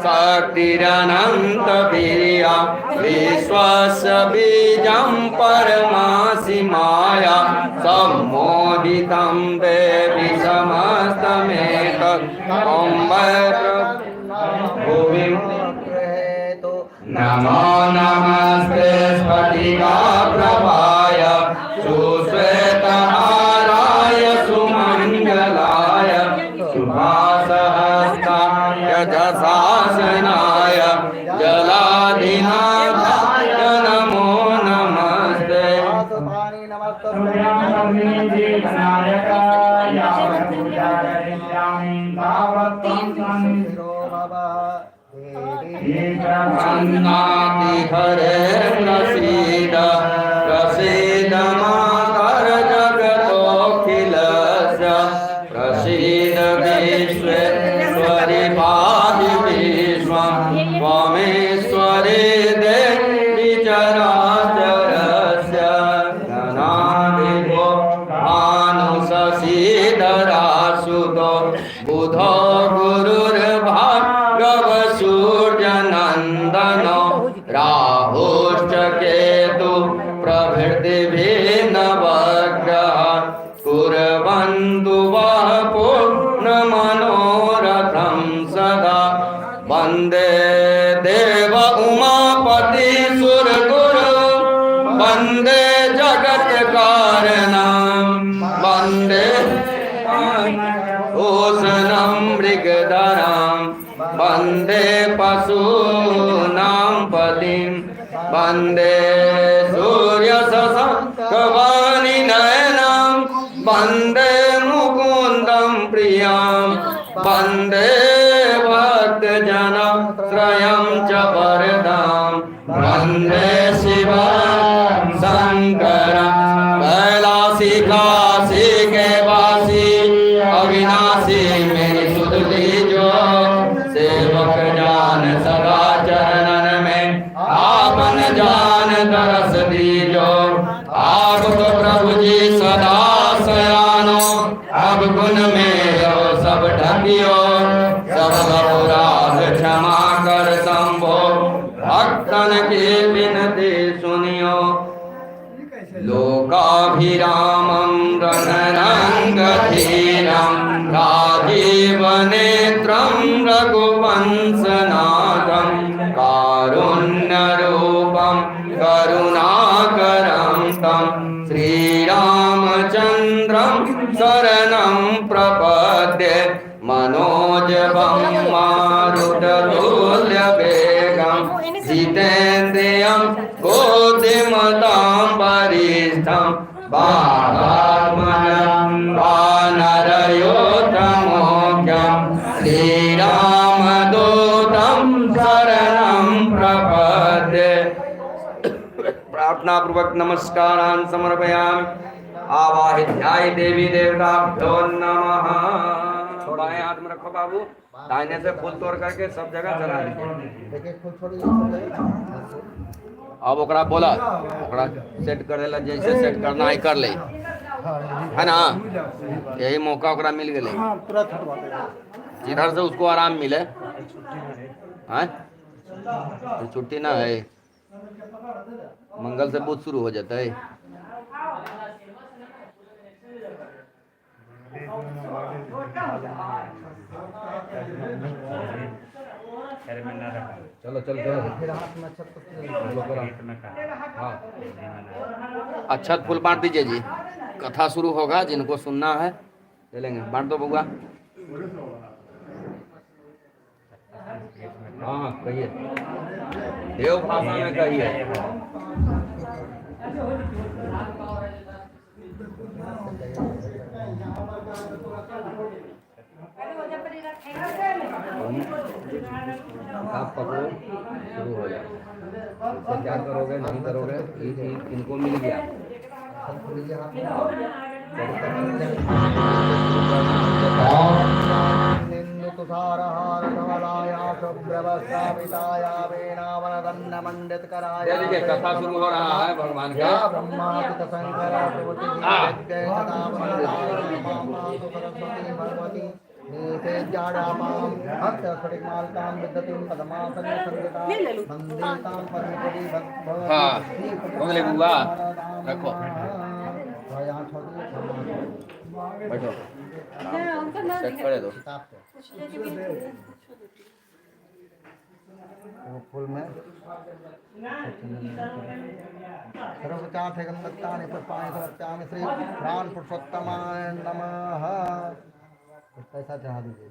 शक्तिरनंत वीर्या विश्वस्य बीजं परमासि माया सम्मोहितं देवि समस्तमेतत् भुविं नमो नमस्ते स्फटिका प्रभाय सुश्वेतहाराय सुमंगलाय शुभासहस्ताय जशासनाय जलाधिनाथाय नमो नमस्ते अन्नाति हरे प्रसीद प्रसीद मातर जगतोऽखिलस्य प्रसीद विश्वेश्वरि पाहि विश्वं त्वमेश्वरि देवि चराचरस्य गणाधिपो भानुशशीधरासुतो बुधो गुरुर्भार्गव सूर्यनन्दनो राहुश्च केतु प्रभृतिभिः नवग्रहाः कुर्वन्तु वः पूर्णमनोरथं सदा वन्दे देव उमापति सुरगुरु वन्दे जगत्कारणं वन्दे भूषणं मृगधरं वन्दे पशूनां पतिं वन्दे सूर्यशशाङ्कवाणिनयनं वन्दे मुकुन्दं प्रियं वन्दे भक्तजनश्रयं च वरदां वन्दे शिवं शङ्करं कैलासी काशी के वासी अविनाशी मेरी सुध लीजो सेवक जान सदा चरणन में आपन जान दरस दीजो आप तो प्रभु जी सदा सयानो अब गुण में हो सब ढकियो सब अपराध क्षमा कर संभो भक्तन की विनती सुनियो लोकाभिरामं रणरङ्गधीरं राजीवनेत्रं रघुवंशनाथं कारुण्यरूपं करुणाकरं तं श्रीरामचन्द्रं शरणं प्रपद्ये मनोजवं मारुततुल्यवेगं जितेन्द्रियं बुद्धिमतां वरिष्ठं बालात्मजं वानरयोधमोख्यं श्रीरामदूतं शरणं प्रपद्ये। प्रार्थना पूर्वक नमस्कारान् समर्पयामि। आवाहित्याय देवी देवताभ्यो नमः। बाएं हाथ में रखो बाबू, दाहिने से फूल तोड़ करके सब जगह चला दीजिए। देखिए फूल छोड़ी अब ओकरा बोला, ओकरा सेट कर देला, जैसे सेट करना है कर ले, है ना। यही मौका ओकरा मिल गए, जिधर से उसको आराम मिले। हैं छुट्टी ना है, मंगल से बुध शुरू हो जाता है। चलो चल फिर हाथ में अच्छा हाँ, अक्षत फूल बांट दीजिए जी। कथा शुरू होगा, जिनको सुनना है ले लेंगे। बांट दो बउआ। हाँ कहिए, देव भाषा में कहिए। आप पकड़ो, शुरू हो जाए। इससे क्या करोगे नहीं करोगे, इनको मिल गया। दे लीजिए, कथा शुरू हो रहा है भगवान का। हाँ बोले बुआ, रखो बैठो, सेट करे दो। फूल में सर्वचाथ गंधत्तानि पुष्पाणि समर्पयामि श्री प्राण पुरुषोत्तमाय नमः। पैसा चढ़ा दीजिए।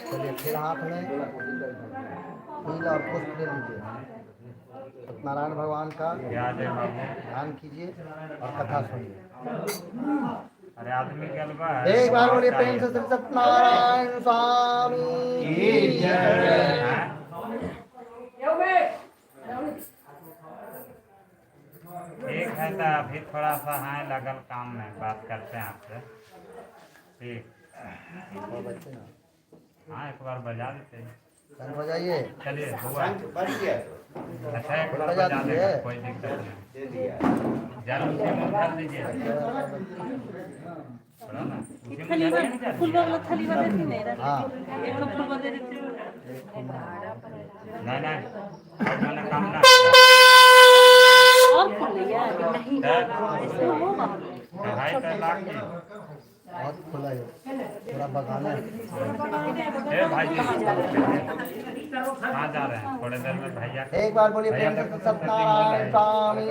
चलिए फिर हाथ में फूल और पुष्प ले लीजिए। सत्यनारायण भगवान का ध्यान कीजिए और कथा सुनिए। अरे आदमी के अलवा है। एक बार बोलिए प्रेम से श्री सत्यनारायण स्वामी की जय। ठीक है तो अभी थोड़ा सा है लगल काम में, बात करते हैं आपसे। ठीक, हाँ एक बार बजा देते हैं। शंख बजाइए। चलिए हुआ। अच्छा एक बार बजा बजा दीजिए। देगा, कोई दिक्कत नहीं। जल उसी में भर दीजिए। थोड़ा ना उसी में जल नहीं जाती। हाँ नहीं नहीं, अब मैंने काम ना ढाई लाख की। बहुत खुला है, पूरा बगान है। भाई जी कहाँ जा रहे हैं? थोड़ी देर में भैया एक बार बोलिए प्रेम से सत्यनारायण स्वामी की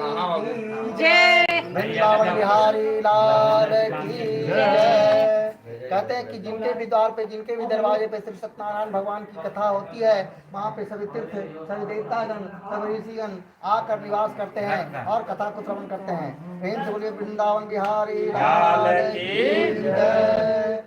जय। वृंदावन बिहारी लाल की जय। कहते हैं कि जिनके भी द्वार पे, जिनके भी दरवाजे पे श्री सत्यनारायण भगवान की कथा होती है, वहाँ पे सभी तीर्थ, सभी देवतागण, सभी ऋषिगण आकर निवास करते हैं और कथा को श्रवण करते हैं। प्रेम से बोलिए वृंदावन बिहारी लाल की जय।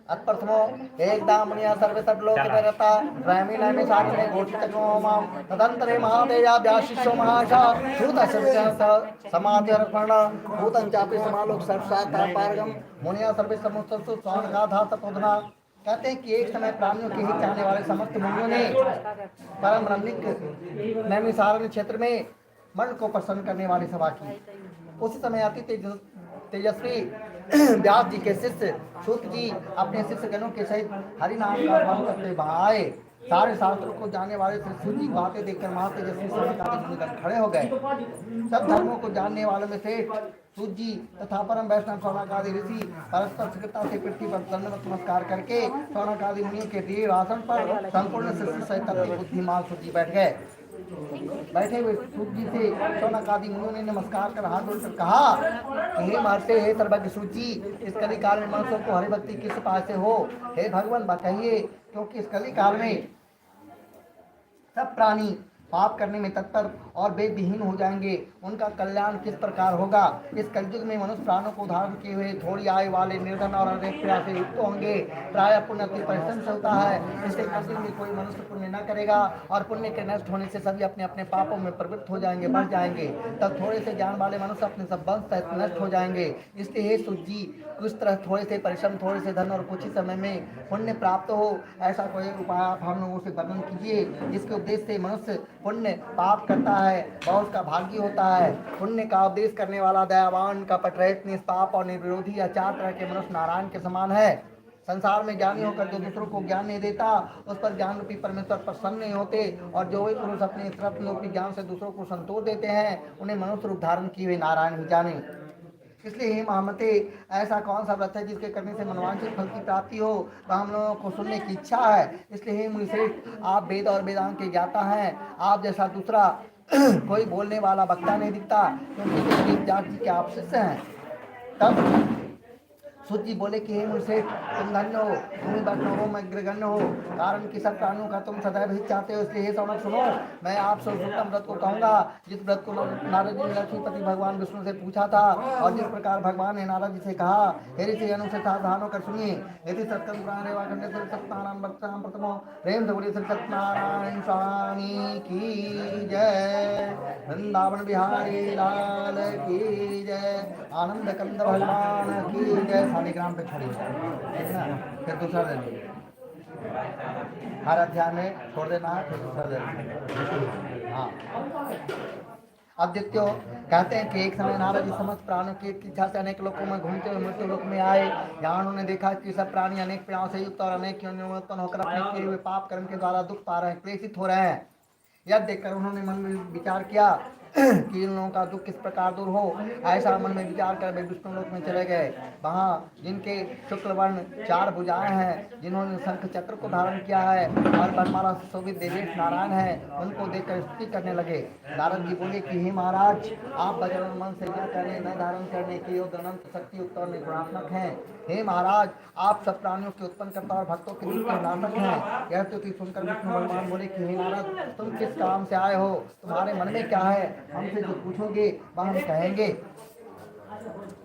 अत्प्रथमो एक दामनिया सर्वे सद्लोके रहता रैमी नैमी साक्षिणे घोषितोमां तदंतरे महादेया व्याशिष्यो महाशा श्रुत समाधिर्पण भूतं चापि समालोक सर्वसाकार पारगम मुनिया सर्वे समुत्सु स्वानगाधा तपोधना। कहते हैं कि एक समय प्राणियों के ही चाहने वाले समस्त मुनियों ने परम रमणीक नैमिसारण्य क्षेत्र में मन को प्रसन्न करने वाली सभा की। उसी समय आती तेजस्वी व्यास जी के शिष्य सूत जी अपने शिष्य गणों के सहित हरि नाम का आह्वान करते वहाँ आए। सारे शास्त्रों को जानने वाले सूत जी को आते देखकर वहाँ तेजस्वी मुनिगण खड़े हो गए। सब धर्मों को जानने वालों में से सूत जी तथा परम वैष्णव शौनकादि ऋषि परस्पर शीघ्रता से पृथ्वी पर दंडवत नमस्कार करके शौनकादि मुनियों के दिए आसन पर संपूर्ण शिष्य सहित बुद्धिमान सूत जी बैठ गए। बैठे हुए सूत जी से शौनक आदि मुनियों ने नमस्कार कर हाथ जोड़कर कहा कि हे महर्षि, हे सर्वज्ञ सूत जी, इस कली काल में मनुष्यों को हरि भक्ति किस उपाय से हो? हे भगवान बताइए, क्योंकि इस कली काल में सब प्राणी पाप करने में तत्पर और वेदविहीन हो जाएंगे। उनका कल्याण किस प्रकार होगा? इस कलयुग में मनुष्य प्राणों को धारण किए हुए थोड़ी आयु वाले निर्धन और अनेक प्रयास से युक्त होंगे। प्राय पुण्य अति परिश्रम से होता है, इसलिए कलयुग में कोई मनुष्य पुण्य न करेगा और पुण्य के नष्ट होने से सभी अपने अपने पापों में प्रवृत्त हो जाएंगे, बढ़ जाएंगे। तब थोड़े से ज्ञान वाले मनुष्य अपने सब वंश सहित नष्ट हो जाएंगे। इसलिए हे सूत जी, कुछ तरह थोड़े से परिश्रम, थोड़े से धन और कुछ ही समय में पुण्य प्राप्त हो, ऐसा कोई उपाय आप हम लोगों से वर्णन कीजिए, जिसके उपदेश से मनुष्य पुण्य पाप करता है और उसका भाग्य होता है। पुण्य का उपदेश करने वाला दयावान, कपट रहित, निष्पाप और निर्विरोधी या चार तरह के मनुष्य नारायण के समान है। संसार में ज्ञानी होकर जो दूसरों को ज्ञान नहीं देता, उस पर ज्ञान रूपी परमेश्वर प्रसन्न नहीं होते, और जो वे पुरुष अपने रत्न रूपी ज्ञान से दूसरों को संतोष देते हैं, उन्हें मनुष्य रूप धारण किए हुए नारायण ही जाने। इसलिए हे महामते, ऐसा कौन सा व्रत है जिसके करने से मनोवांछित फल की प्राप्ति हो? वह हम लोगों को सुनने की इच्छा है। इसलिए हे मुनिश्रेष्ठ, आप वेद और वेदांत के ज्ञाता हैं, आप जैसा दूसरा कोई बोलने वाला वक्ता नहीं दिखता, क्योंकि जात जी के आप शिष्य हैं। तब सूत जी बोले कि हे मुनिश्रेष्ठ, तुम धन्य हो, तुम ही वैष्णव हो, मैं अग्रगण्य हो, कारण कि सब प्राणियों का तुम सदैव हित चाहते हो। इसलिए हे शौनक सुनो, मैं आप सर्वोत्तम व्रत को कहूँगा, जिस व्रत को नारद जी ने लक्ष्मीपति भगवान विष्णु से पूछा था, और जिस प्रकार भगवान ने नारद जी से कहा। हे ऋषि अनुसार सावधान होकर सुनिए। यदि सत्यम पुराण रेवा खंडे श्री सत्यनारायण भक्तानां प्रथमो प्रेम से श्री सत्यनारायण स्वामी की जय, वृंदावन बिहारी लाल की जय, आनंद कंद भगवान की जय। शालिग्राम पे छोड़िए, ठीक ना? फिर दूसरा ले लीजिए, हर अध्याय में छोड़ देना है, फिर दूसरा ले लीजिए। हाँ, अद्वितीय कहते हैं कि एक समय नारद जी समस्त प्राणियों की इच्छा से अनेक लोकों में घूमते हुए मृत्यु लोक में आए। यहाँ उन्होंने देखा कि सब प्राणी अनेक पीड़ाओं से युक्त और अनेक योनियों में उत्पन्न होकर अपने किए हुए पाप कर्म के द्वारा दुख पा रहे हैं, क्लेशित हो रहे हैं। यह देखकर उन्होंने मन में विचार किया कि इन लोगों का दुख किस प्रकार दूर हो। ऐसा मन में विचार कर वे विष्णु लोक में चले गए। वहाँ जिनके शुक्ल वर्ण 4 भुजाएं हैं, जिन्होंने शंख चक्र को धारण किया है और वरमाला से शोभित देवेश नारायण है, उनको देखकर स्तुति करने लगे। नारद जी बोले कि हे महाराज, आप बजरंग मन से क्या करने न धारण करने के योग्य अनंत शक्ति युक्त और निर्गुणात्मक हैं। हे महाराज, आप सब प्राणियों के उत्पन्न करता और भक्तों के दुख के नाशक हैं। यह स्तुति सुनकर विष्णु भगवान बोले कि हे नारद, तुम किस काम से आए हो? तुम्हारे मन में क्या है? हमसे जो पूछोगे वह हम कहेंगे।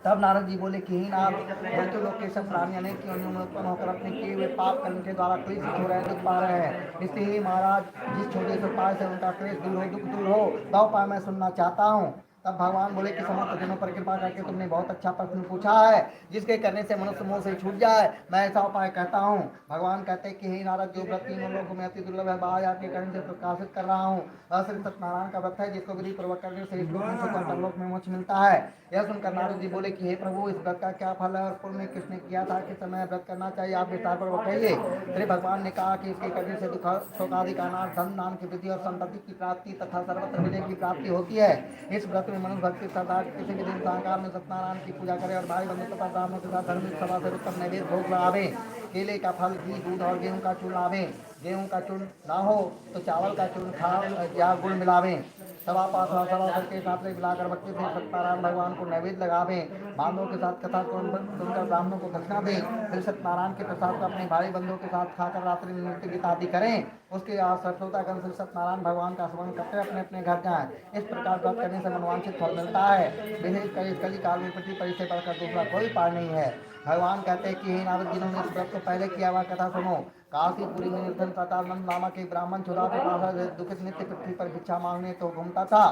तब नारद जी बोले कि हे नाथ, मृत्यु लोक के सब प्राणी अनेक योनियों में उत्पन्न होकर अपने किए हुए पाप कर्म के द्वारा क्लेशित हो रहे हैं, दुख पा रहे हैं। इसलिए हे महाराज, जिस छोटे से उपाय से उनका क्लेश दूर हो, दुख दूर हो, वह उपाय मैं सुनना चाहता हूँ। तब भगवान बोले कि समस्त जनों पर कृपा करके तुमने बहुत अच्छा प्रश्न पूछा है, जिसके करने से मनुष्य मोह से छूट जाए। मैं ऐसा उपाय कहता हूँ। भगवान कहते हैं कि हे नारद, जो व्रत तीनों लोगों में अति दुर्लभ है, बाहर के कारण से प्रकाशित कर रहा हूँ। वह श्री सत्यनारायण का व्रत है, जिसको विधि पूर्वक करने से इस लोक में सुख और परलोक में मोक्ष मिलता है। यह सुनकर नारद जी बोले कि हे प्रभु, इस व्रत का क्या फल है और पूर्व में किसने किया था, किस समय व्रत करना चाहिए, आप विस्तार पर बताइए। फिर भगवान ने कहा कि इसके करने से दुख शोकादि का नाश, धन दान की वृद्धि और संपत्ति की प्राप्ति तथा सर्वत्र विजय की प्राप्ति होती है। इस व्रत में मनुष्य भक्ति किसी भी दिन साकार में सत्यनारायण की पूजा करे और भाई बंधु तथा ब्राह्मणों के साथ धार्मिक सभा से उत्तम नैवेद्य भोग लावे। केले का फल, घी, दूध और गेहूं का चूर्ण लावे। गेहूं का चूर्ण ना हो तो चावल का चूर्ण खा या गुड़ मिलावे। सभा पास सभा के साथ मिलाकर भक्ति से सत्यनारायण भगवान को नैवेद्य लगावे। बांधवों के साथ कथा सुनकर ब्राह्मणों को दक्षिणा दें। फिर सत्यनारायण के प्रसाद को अपने भाई बंधुओं के साथ खाकर रात्रि में नृत्य गीत आदि करें। उसके श्रोतागण श्री सत्यनारायण भगवान का स्मरण करते अपने अपने घर जाएं। इस प्रकार व्रत करने से मनोवांछित फल मिलता है। विशेषकर इस कली काल में पति परि से बढ़कर दूसरा कोई उपाय नहीं है। भगवान कहते हैं कि हे नारद, जिन्होंने इस व्रत को पहले किया हुआ कथा सुनो। काशीपुरी में निर्धन सतानंद नामक एक ब्राह्मण चुरा के पास दुखित नित्य पृथ्वी पर भिक्षा मांगने तो घूमता था।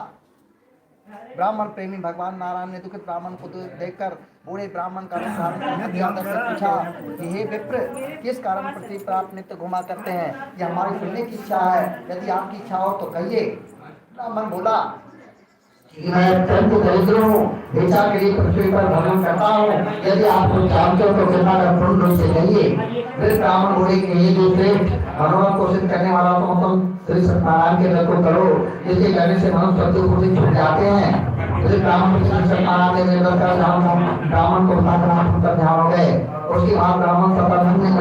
ब्राह्मण प्रेमी भगवान नारायण ने दुखित ब्राह्मण को देखकर बूढ़े ब्राह्मण का पूछा कि हे विप्र, किस कारण पृथ्वी पर आप नित्य घुमा करते हैं? यह हमारी सुनने की इच्छा है, यदि आपकी इच्छा हो तो कहिए। ब्राह्मण बोला कि मैं अत्यंत दरिद्र हूँ, भिक्षा के लिए पृथ्वी पर भ्रमण करता हूँ। यदि आप कुछ जानते हो तो कृपा कर पूर्ण रूप से कहिए। फिर ब्राह्मण बोले कि ये जो श्रेष्ठ मनोरथ पोषित करने वाला तुम श्री सत्यनारायण के व्रत को करो, जिसके करने से मनुष्य प्रतिकूल से छूट जाते हैं। फिर ब्राह्मण श्री सत्यनारायण के व्रत का ब्राह्मण को बताकर ध्यान हो गए। उसके बाद ब्राह्मण सपन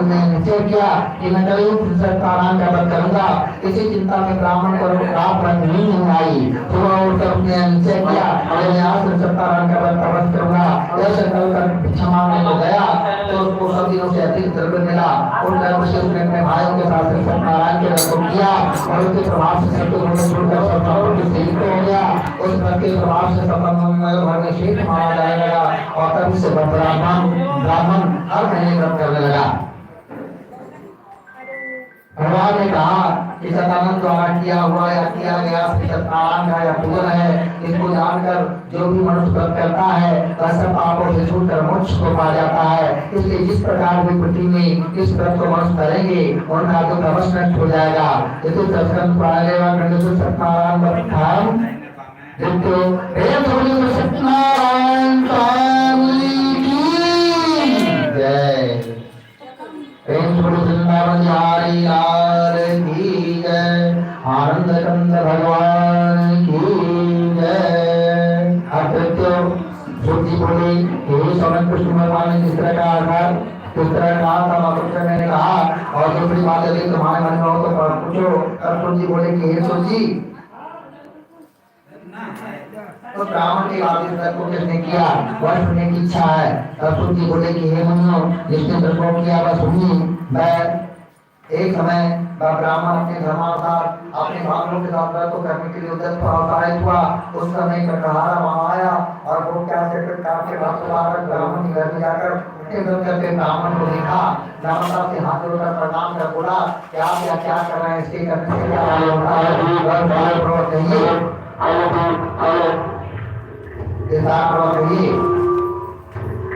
ने निश्चय किया कि मैं कभी सत्ताराम का व्रत करूंगा। इसी चिंता में ब्राह्मण को रात भर नींद नहीं आई। सुबह उठकर उसने निश्चय किया अगर मैं आज से सत्ताराम का व्रत करूंगा। यह संकल्प कर भिक्षा मांगने को गया तो उसको सब दिनों से अधिक द्रव्य मिला। उन द्रव्य से उसने अपने भाइयों के साथ सत्यनारायण के व्रत को किया और उसके प्रभाव से सब कुछ छोड़कर सत्ताराम के हो गया। उस व्रत के प्रभाव से भर में शीत मारा जाने लगा और तभी से ब्राह्मण हर महीने व्रत करने लगा। भगवान ने कहा कि सतानंद द्वारा किया हुआ या किया गया सत्यनारायण का यह पूजन है। इसको जानकर जो भी मनुष्य व्रत करता है वह सब पापों से छूटकर मोक्ष को पा जाता है। इसलिए जिस प्रकार भी पृथ्वी में इस व्रत को मनुष्य करेंगे उनका दुख अवश्य नष्ट हो जाएगा। यदि दर्शन पालेगा सत्यनारायण व्रत देखो सत्यनारायण स्वामी की जय। वृंदावन बिहारी लाल की जय। आनंद कंद भगवान की जय। श्रुति बोली यही समय कृष्ण भगवान ने जिस तरह का आधार किस तरह कहा था मकर मैंने कहा और दूसरी बात यदि तुम्हारे मन में हो तो पूछो। अर्जुन जी बोले कि हे सोची तो ब्राह्मण के आदेश को किसने किया वह सुनने की इच्छा है। अर्जुन जी बोले कि हे मुनियों जिसने दर्शन किया वह सुनिए। मैं एक समय ब्राह्मण अपने धर्मानुसार अपने भाइयों के साथ व्रत करने के लिए उद्यत उत्साहित हुआ। उस समय कटहरा वहां आया और वो क्या के भक्त लाकर ब्राह्मण के घर में जाकर उनके व्रत करके ब्राह्मण को देखा। ब्राह्मण साहब से हाथ जोड़कर प्रणाम कर बोला कि आप क्या कर रहे हैं इसके करने से क्या लाभ होता है।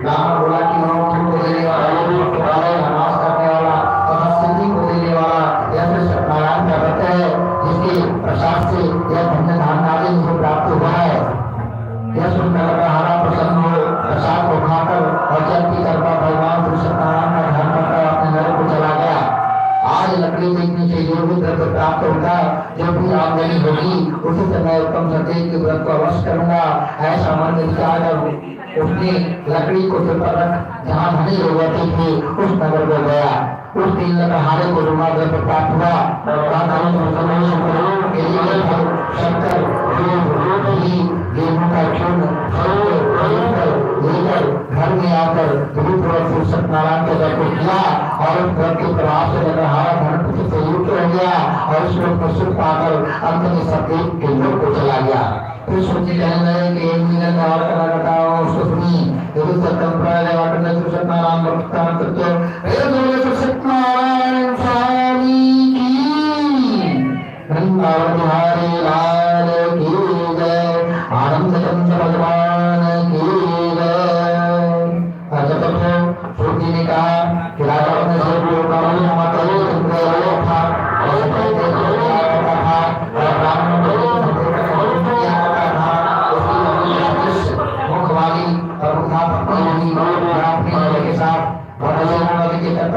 ब्राह्मण बोला कि तुमको देने वाला नाश करने वाला और सिद्धि को देने वाला यह सत्यनारायण का व्रत है जिसके प्रसाद से यह धन्य धारण आदि मुझे प्राप्त हुआ है। यह सुनकर हरा प्रसन्न हो प्रसाद को खाकर और जब की कृपा भगवान श्री सत्यनारायण का ध्यान करकर अपने घर को चला गया। आज लकड़ी देखने से जो भी द्रव्य प्राप्त होगा जो भी आमदनी होगी उसी समय उत्तम सत्य के व्रत को अवश्य करूंगा। ऐसा मन में विचार कर उसने लकड़ी को सिर पर रख जहाँ धनी जरूरती थी उस नगर में गया। उस दिन लकड़हारे को रुमा द्रव्य प्राप्त हुआ। शंकर गेहूं का चूर्ण लेकर घर में आकर सत्यनारायण के व्रत को किया और उस व्रत के प्रभाव से लकड़हारा धन से युक्त हो गया और उसको प्रसुख पाकर अंत में सत्य के लोक को चला गया। फिर सोची कहने लगे कि एक मिनट और करा बताओ उसको सुनी। यदि सत्यम प्राय वाटन सत्यनारायण भक्तान करते हे सत्यनारायण स्वामी की। वृंदावन बिहारी लाल की जय। आनंद कंद भगवान की जय। श्रुति ने कहा कि राजा ने सब था और ब्राह्मण के साथ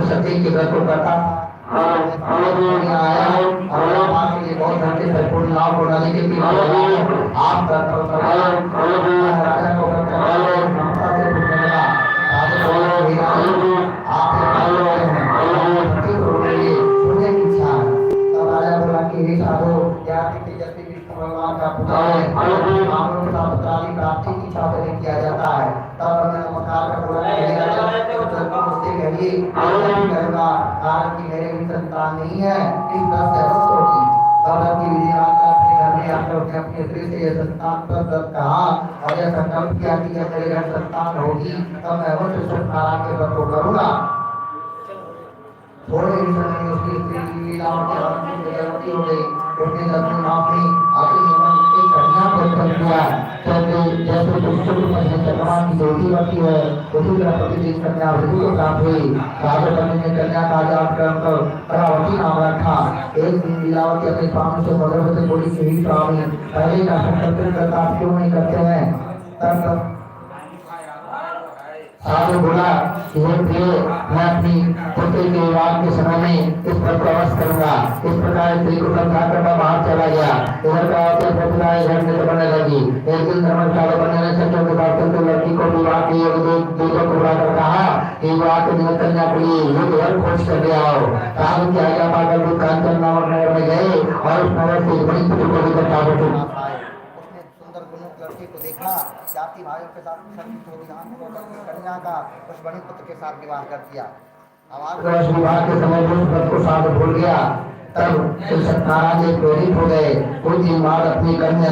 सत्य के व्रत को करता आया और के लिए बहुत घंटे परिपूर्ण लाभ को डालने के लिए आप राजा भगवान का पूजा प्राप्ति की इच्छा से किया जाता है। तब हमें नमस्कार का करूंगा कारण कि मेरे भी संतान नहीं है इस व्रत से अवश्य होगी। तब की विधि अपने घर में आकर उसने अपनी स्त्री से यह संतान पर व्रत कहा और यह संकल्प किया कि जब मेरे घर संतान होगी तब मैं अवश्य सत्यनारायण के व्रत को करूंगा। थोड़े ही समय में उसकी स्त्री लीलावती हो गई। उसने अपनी अपनी आखिरी एक कन्या को उत्पन्न किया। जैसे पुष्प में चंद्रमा की ज्योति बढ़ती है उसी तरह प्रतिदिन कन्या वृद्धि को प्राप्त हुई। राजा ने कन्या का जाप कर करावती नाम रखा। एक दिन लीलावती अपने स्वामी से मधुर से बोली कि स्वामी पहले का संकल्प करता क्यों नहीं करते हैं। तब साधु बोला कि मैं अपनी पुत्री के विवाह के समय में इस व्रत को अवश्य करूंगा। इस प्रकार स्त्री को समझा कर बाहर चला गया। इधर का प्रतिदाय घर में बनने लगी। एक दिन धर्मशाला बनने लगे के बाद लड़की को विवाह के दूतों को बुलाकर कहा कि विवाह के निमित्त कन्या के लिए युद्ध वर खोज कर ले आओ। साधु की आज्ञा पाकर वो कांचन नामक नगर में गए और उस नगर से बड़ी पुत्र को लेकर ताबड़ उसने सुंदर गुणवंत लड़के को देखा, जाति भाइयों के साथ कन्या का उस बड़ी पुत्र के साथ विवाह कर दिया। विवाह के समय उस व्रत को साध भूल गया। तब श्री सत्यनारायण जी प्रेरित हो गए। कुछ दिन बाद अपनी कन्या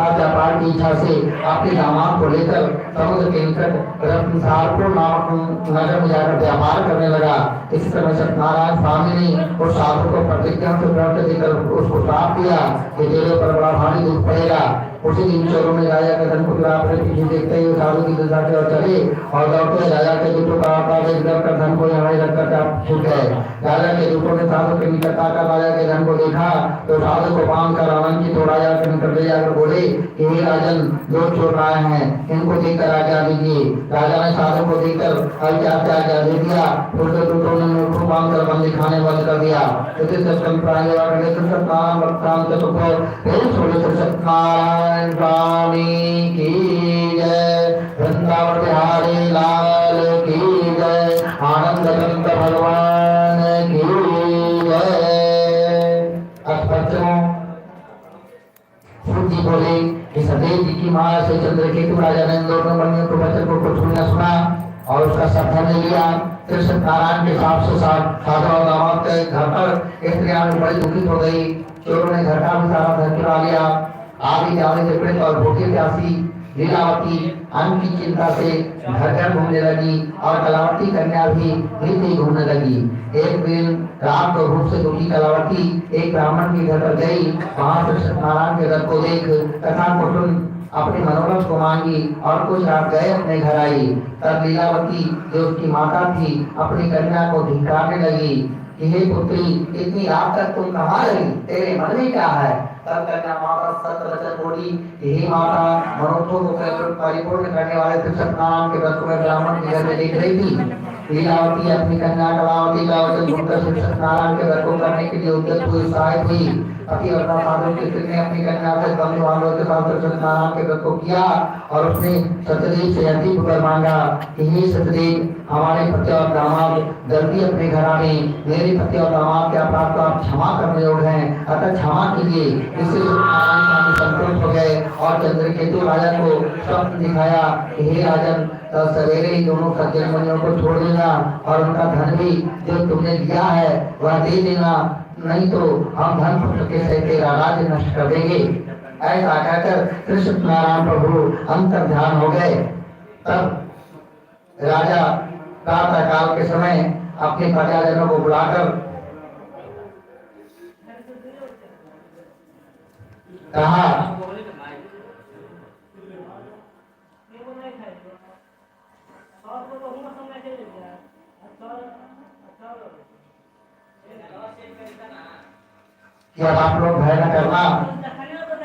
व्यापार की इच्छा से अपने दामाद को लेकर समुद्र के निकट रत्नसारपुर नामक नगर में जाकर व्यापार करने लगा। इस समय सत्यनारायण स्वामी ने उस साधु को प्रतिज्ञा से व्रत देकर उसको श्राप दिया कि तेरे पर बड़ा भारी दुख पड़ेगा। उसी दिन चोरों ने राजा के धन को अपने पीछे देखते हुए साधु की दिशा की ओर चले और दौड़ते राजा के दूतों का आदेश कर धन को यहाँ रखकर छूट गए। राजा के दूतों ने साधु के निकट आकर राजा के धन को देखा तो साधु को बांध कर आनंदित हो राजा के निकट ले जाकर बोले कि हे राजन, दो चोर आए हैं, इनको देखकर आज्ञा दीजिए। राजा ने साधु को देखकर आज्ञा दे दिया। फिर दूतों ने मूर्ख बांध कर बंदी खाने बंद कर दिया। सत्यनारायण स्वामी की जय, वृंदावन बिहारी लाल की जय, आनंद कंद भगवान की जय। जी बोले कि सदैव जी की मां से चंद्रकेतु राजा ने दोनों बनियों को वचन को सुना और उसका सावधान ले लिया। फिर सत्यनारायण के साथ से साधु और दामाद के घर पर स्त्रियां बड़ी दुखित हो गई। चोरों ने घर का भी सारा धन चुरा लिया। आदि जाने से पीड़ित और भूखी प्यासी लीलावती अन्न की चिंता से घर घर घूमने लगी और कलावती कन्या भी नीति घूमने लगी। एक दिन रात को भूख से दुखी कलावती एक ब्राह्मण के घर पर गई। वहां से सत्यनारायण के रथ को देख कथा को सुन अपनी मनोरथ को मांगी और कुछ रात गए अपने घर आई। तब लीलावती जो उसकी माता थी अपनी कन्या को धिक्कारने लगी कि हे पुत्री, इतनी रात तक तुम कहाँ रही, तेरे मन में क्या है? तब कन्या माता सत्य वचन बोली, हे माता, मनोरथों को परिपूर्ण करने वाले सत्यनारायण के व्रत में ब्राह्मण के घर में देख रही थी। लीलावती अपनी कन्या कलावती का वचन सुनकर सत्यनारायण के व्रत को करने के लिए उद्यत हुई, उत्साहित हुई। पतिव्रता साधु की स्त्री ने अपनी कन्या से बंधु बांधवों के साथ सत्यनारायण के व्रत को किया और उसने सत्यदेव से अंतिम वर मांगा कि हे सत्यदेव, हमारे पति और दामाद जल्दी अपने घर आने, मेरे पति और दामाद के अपराध को आप क्षमा करने योग्य हैं, अतः क्षमा कीजिए। इससे सत्यनारायण स्वामी संतुष्ट हो गए और चंद्रकेतु राजा को स्वप्न दिखाया कि हे राजन, सवेरे ही दोनों सज्जन मुनियों को छोड़ देना और उनका धन भी जो तुमने दिया है वह दे देना, नहीं तो हम धन पुत्र के सहित तेरा राज्य नष्ट कर देंगे। ऐसा कहकर कृष्ण नारायण प्रभु अंतर ध्यान हो गए। तब राजा प्रातः काल के समय अपने प्रजाजनों को बुलाकर कहा कि अब आप लोग भय न करना।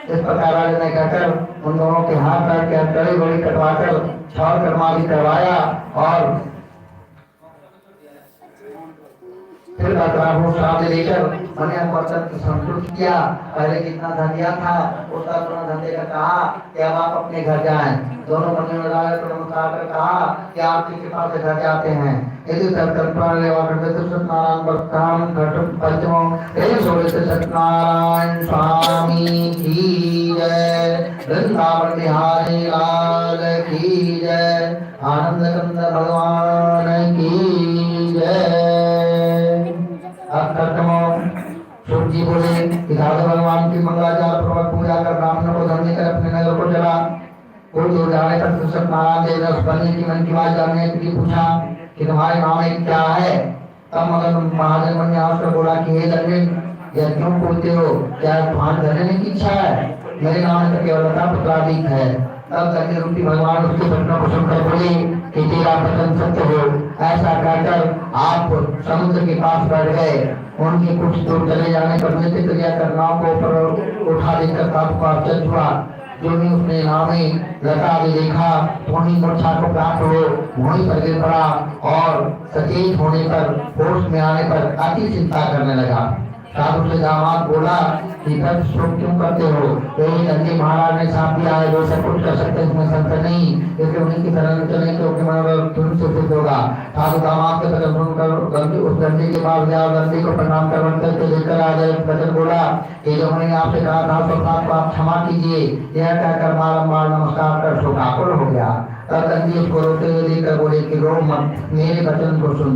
इस प्रकार राजा ने कहकर उन दोनों के हाथ पैर के हथकड़ी गोली कटवाकर छाल कर्मा भी करवाया और फिर श्राप देकर मनिया को अत्यंत संतुष्ट किया। पहले कितना धन दिया था उसका दोनों धन देकर कहा कि अब आप अपने घर जाएं। दोनों मनियों ने राजा को नमस्कार कर कहा कि आपकी कृपा से घर जाते हैं। यदि सत्यनारायण बरताम घट पंचमो सत्यनारायण स्वामी की जय, वृंदावन बिहारी लाल की जय, आनंद कंद भगवान की जय। जी बोले कि साधु भगवान की मंगलाचार पूर्वक पूजा कर ब्राह्मणों को धन देकर अपने नगर को चला। कुछ दूर जाने पर सत्यनारायण देव ने उस बंदी की मन की बात जानने के लिए पूछा कि तुम्हारे नाम में क्या है? तब मगर महाजन मन ने आकर बोला कि हे दंडिन, यह क्यों पूछते हो? क्या तुम्हारे धन लेने की इच्छा है? मेरे नाम में तो केवल पुत्राधिक है। तब दंडिन रूपी भगवान उसके वचनों को सुनकर बोले कि तेरा वचन सत्य हो। ऐसा कहकर आप समुद्र के पास बैठ गए। उनके कुछ दूर चले जाने पर नित्य क्रिया करना को ऊपर उठा देकर साधु को आश्चर्य हुआ। जो भी उसने नामे लता भी देखा वहीं मूर्छा को प्राप्त हो वहीं पर गिर पड़ा और सचेत होने पर होश में आने पर अति चिंता करने लगा। साधु से दामाद बोला कि व्रत शोक क्यों करते हो? यही नंदी महाराज ने साथ दिया है, जो सब कुछ कर सकते इसमें संशय नहीं, क्योंकि उन्हीं की शरण में चले क्योंकि मनोरथ धुन से सिद्ध होगा। साधु दामाद के वचन सुनकर गंदी उस गंदी के पास गया, गंदी को प्रणाम करके लेकर आ गए। वचन बोला कि जो मैंने आपसे कहा था स्वप्नाथ को आप क्षमा कीजिए, यह कहकर बारम्बार नमस्कार कर शोकाकुल हो गया। तब गंदी उसको रोते हुए देखकर बोले कि रो मत, मेरे वचन को सुन,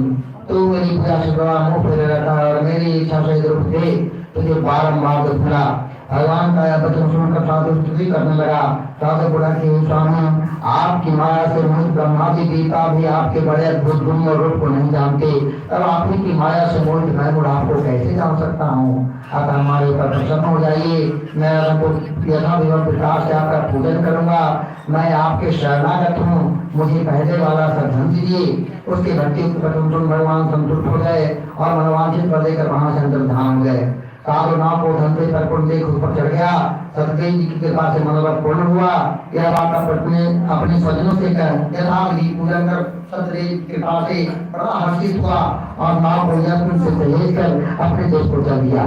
तू मेरी पूजा से बड़ा मुंह फेरे रहता है और मेरी इच्छा से रूप दे तुझे बारम्बार दुखला। भगवान का यह वचन सुनकर साधु स्तुति करने लगा। साधु बोला कि स्वामी आपकी माया से मोहित ब्रह्मादि देवता भी आपके बड़े अद्भुत गुण और रूप को नहीं जानते, तब आप ही की माया से मोहित मैं गुण आपको कैसे जान सकता हूँ। अतः हमारे ऊपर प्रसन्न हो जाइए, मैं आपको यथाविधि प्रकार से आपका पूजन करूंगा। मैं आपके शरणागत हूँ, मुझे पहले वाला सा धन दीजिए। उसके भक्ति वचन सुन भगवान संतुष्ट हो गए और मनोवांछित वर देकर वहां से अंतर्धान हो गए। साधु नाव को धन से भरपूर देख उस पर चढ़ गया। सतदेव जी की कृपा से मनोरथ पूर्ण हुआ। यह बात अपने स्वजनों से कह यथाविधि पूजन कर सतदेव की कृपा से बड़ा हर्षित हुआ और नाव को यत्न से सहेज कर अपने देश को चल दिया।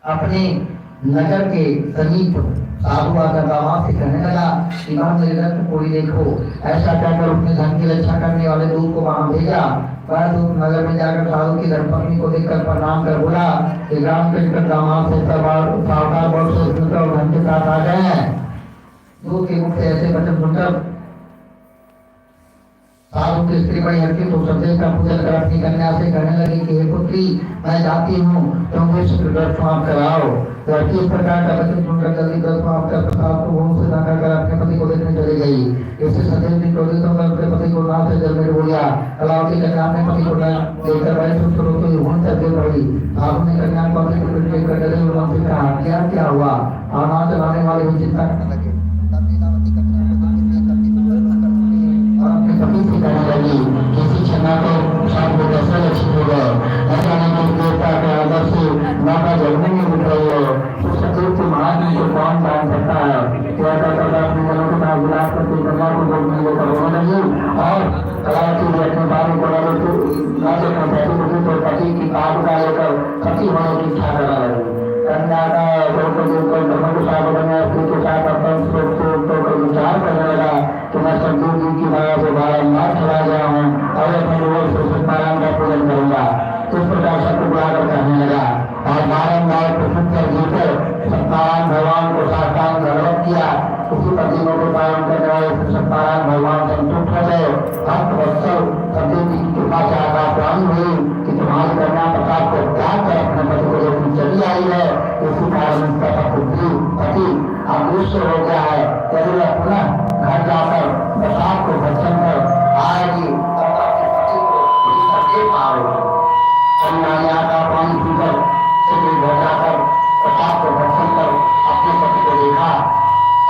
अपने नगर के समीप साधु आकर दामाद से कहने लगा कि मेरी रत्न पूरी देखो। ऐसा कहकर अपने धन की रक्षा करने वाले दूत को वहां भेजा। वह दूत नगर में जाकर साधु की धर्मपत्नी को देखकर प्रणाम कर बोला कि ग्राम के निकट दामाद से सावकार बहुत से और धन के साथ आ गए हैं। दूत के मुख से ऐसे वचन सुनकर साधु की स्त्री बड़ी हल्की तो सदैव का पूजन कर अपनी कन्या से कहने लगी कि हे पुत्री, मैं जाती हूँ, तुम मुझे व्रत समाप्त कराओ। लड़की इस प्रकार का वचन सुनकर जल्दी व्रत समाप्त कर प्रसाद को मुंह से नहा कर अपने पति को देखने चली गई। इससे सदैव जी क्रोधित होकर अपने पति को नाव से जल में बोलिया। कलावती कन्या अपने पति को देखकर बड़े सुख रोते हुए वहीं तक गिर पड़ी। साधु ने कन्या को अपने को देखकर डरे हुए मन से कहा क्या हुआ। नाव चलाने वाले भी चिंता करने लगे। कहने लगी किसी क्षमा को शाम को कैसा लक्षित होगा। ऐसा नहीं कि देवता के आदर से माता जलने में उठ रही हो तो सदैव के महात्मा को कौन जान सकता है। क्या करता अपने जनों के साथ विलास करके कन्या को जोड़ने लेकर रोने लगी और कलावती भी अपने बारे को पति की बात का लेकर पति होने की इच्छा करने लगी। कन्या का धर्म के साथ बने स्त्री के साथ अपने विचार करने लगा कि मैं सतगुरु जी की माया से बारम्बार चला गया हूँ और अपने लोगों से सत्यनारायण का पूजन करूंगा। इस प्रकार सत्य बुलाकर कहने लगा और बारम्बार प्रस्तुत कर जीकर सत्यनारायण भगवान को साष्टांग दंडवत किया। उसी प्रतिमा को पालन करने वाले सत्यनारायण भगवान संतुष्ट हो गए। भक्त वत्सल सतदेव जी की कृपा से आकाशवाणी हुई कि तुम्हारी कन्या प्रसाद को त्याग कर अपने पति को लेकर चली आई है। इसी कारण उसका पति अदृश्य हो गया है। यदि वह पुनः घर जाकर प्रसाद को भक्षण कर आएगी तब अपने पति को दे पाओगे। कन्या का पानी पीकर घर जाकर प्रसाद को भक्षण कर अपने पति को देखा।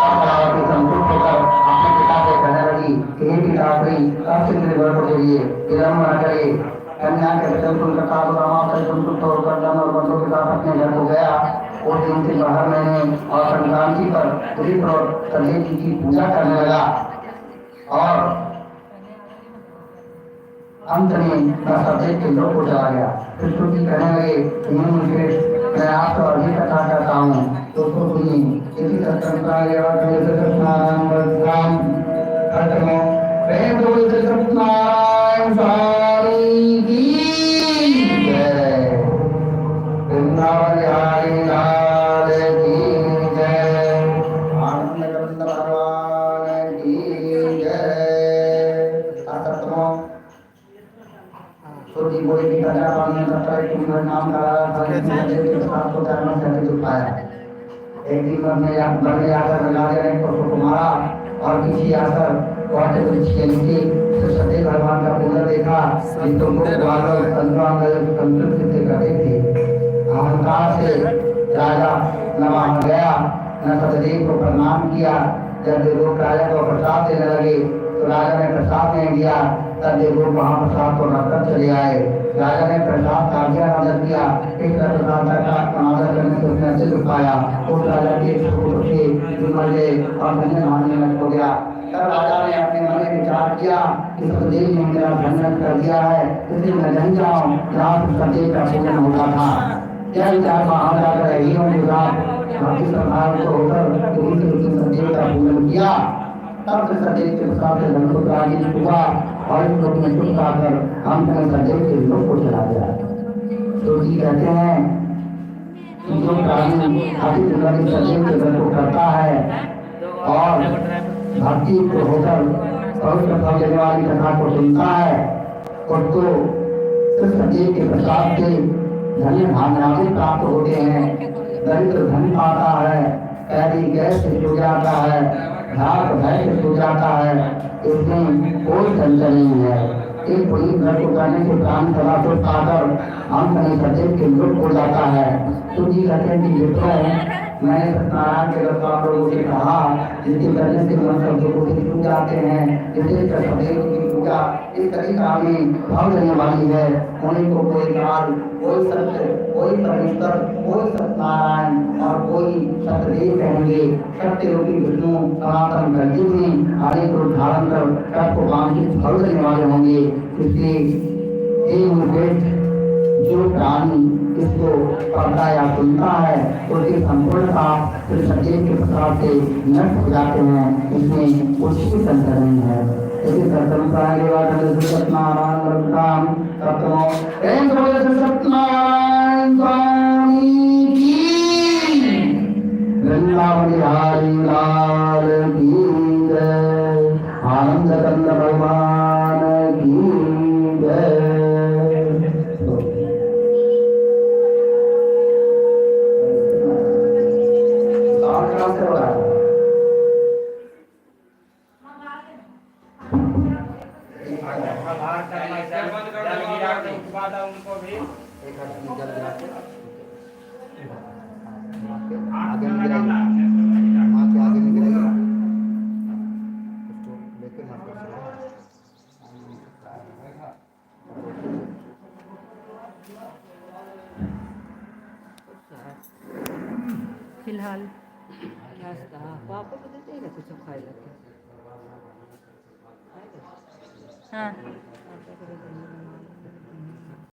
तब कलावती संतुष्ट होकर अपने पिता से कहने लगी कि हे पिताश्री, अब से मेरे घर को चलिए, विलम्ब न करिए। कन्या के वचन सुनकर साधु दामाद से संतुष्ट होकर जन और बंधु के साथ अपने घर को गया। उस दिन से बाहर मैंने और संक्रांति पर दिलीप और सतदेव जी की पूजा करने लगा और अंत में मैं सतदेव के लोक को चला गया। कृष्ण जी कहने लगे मैं आपको अभी कथा करता हूँ तो उसको सुनिए। इसी सत्यनारायण स्वामी की जय। वृंदावन बिहारी लाल की जय। आनंद गोविंद भगवान की जय। छोटी बोली की कथा पानी करता है कि मैं नाम का साथ को करना करके जुटाया। एक दिन बनने आकर राजा ने पशु को मारा और पीछे आकर वृक्ष के नीचे सतदेव भगवान का पूजा देखा। तुमको संतुष्ट करते थे। अहंकार से राजा न वहां गया न सतदेव को प्रणाम किया। जब लोग राजा को प्रसाद देने लगे तो राजा ने प्रसाद नहीं दिया। तब लोग वहां प्रसाद को रखकर चले आए। राजा ने प्रसाद का आदर किया। इस प्रसाद का अनादर करने से उसने अच्छे पाया। उस राजा के और धन्य मानने में हो गया। तब राजा ने अपने मन में विचार किया कि सतदेव ने मेरा भंजन कर दिया है, इसलिए मैं नहीं जाऊँ जहाँ सतदेव का पूजन होता था। यह विचार वहां जाकर भक्ति संभाल को होकर सतदेव का पूजन किया तब सदैव के प्रसाद से धन को प्रागित हुआ और इस लोक में सुख पाकर हम सदैव के लोक को चला गया। तो जी कहते हैं कि जो प्राणी आदि दुर्गा के सदैव के व्रत को करता है और भक्ति को होकर पवित्र फल देने वाली कथा को सुनता है उसको सदैव के प्रसाद से धन्य भावनाएं प्राप्त होते हैं। दरिद्र धन पाता है, कैदी गैस से छूट जाता है, घाट भय से छूट जाता है, इसमें कोई संशय नहीं है। एक पुनीत व्रत को करने से प्राण सदा सुख पाकर हम कहीं सदैव के लोक हो जाता है। तो जी कहते हैं कि मित्रों, मैंने सत्यनारायण के व्रत आप लोगों से कहा जिसके करने से मन शब्दों को छूट जाते हैं, जिससे सदैव की पूजा इस तरीका में भाव देने वाली है। उन्हीं को कोई काल, कोई सत्य, कोई परमेश्वर, कोई सत्यनारायण और कोई सत्यदेव कहेंगे। सत्य रूपी विष्णु सनातन कलयुग में अनेक रूप धारण कर सबको वांछित फल देने वाले होंगे। इसलिए जो प्राणी इसको पढ़ता या सुनता है उसकी संपूर्णता फिर सदैव के प्रसाद से नष्ट हो जाते हैं। इसमें कुछ भी संशय नहीं है। इसी सत्यनारायण स्वामी की वृंदावन बिहारी लाल की जय, आनंद कंद भगवान की जय। उनको भी एक हाथ में जल गिरा के आगे आगे में गिराइए, माँ के आगे में गिराइए, उसको लेके माँ को फिलहाल नाश्ता पापा को देते हैं कुछ खाए लगे हाँ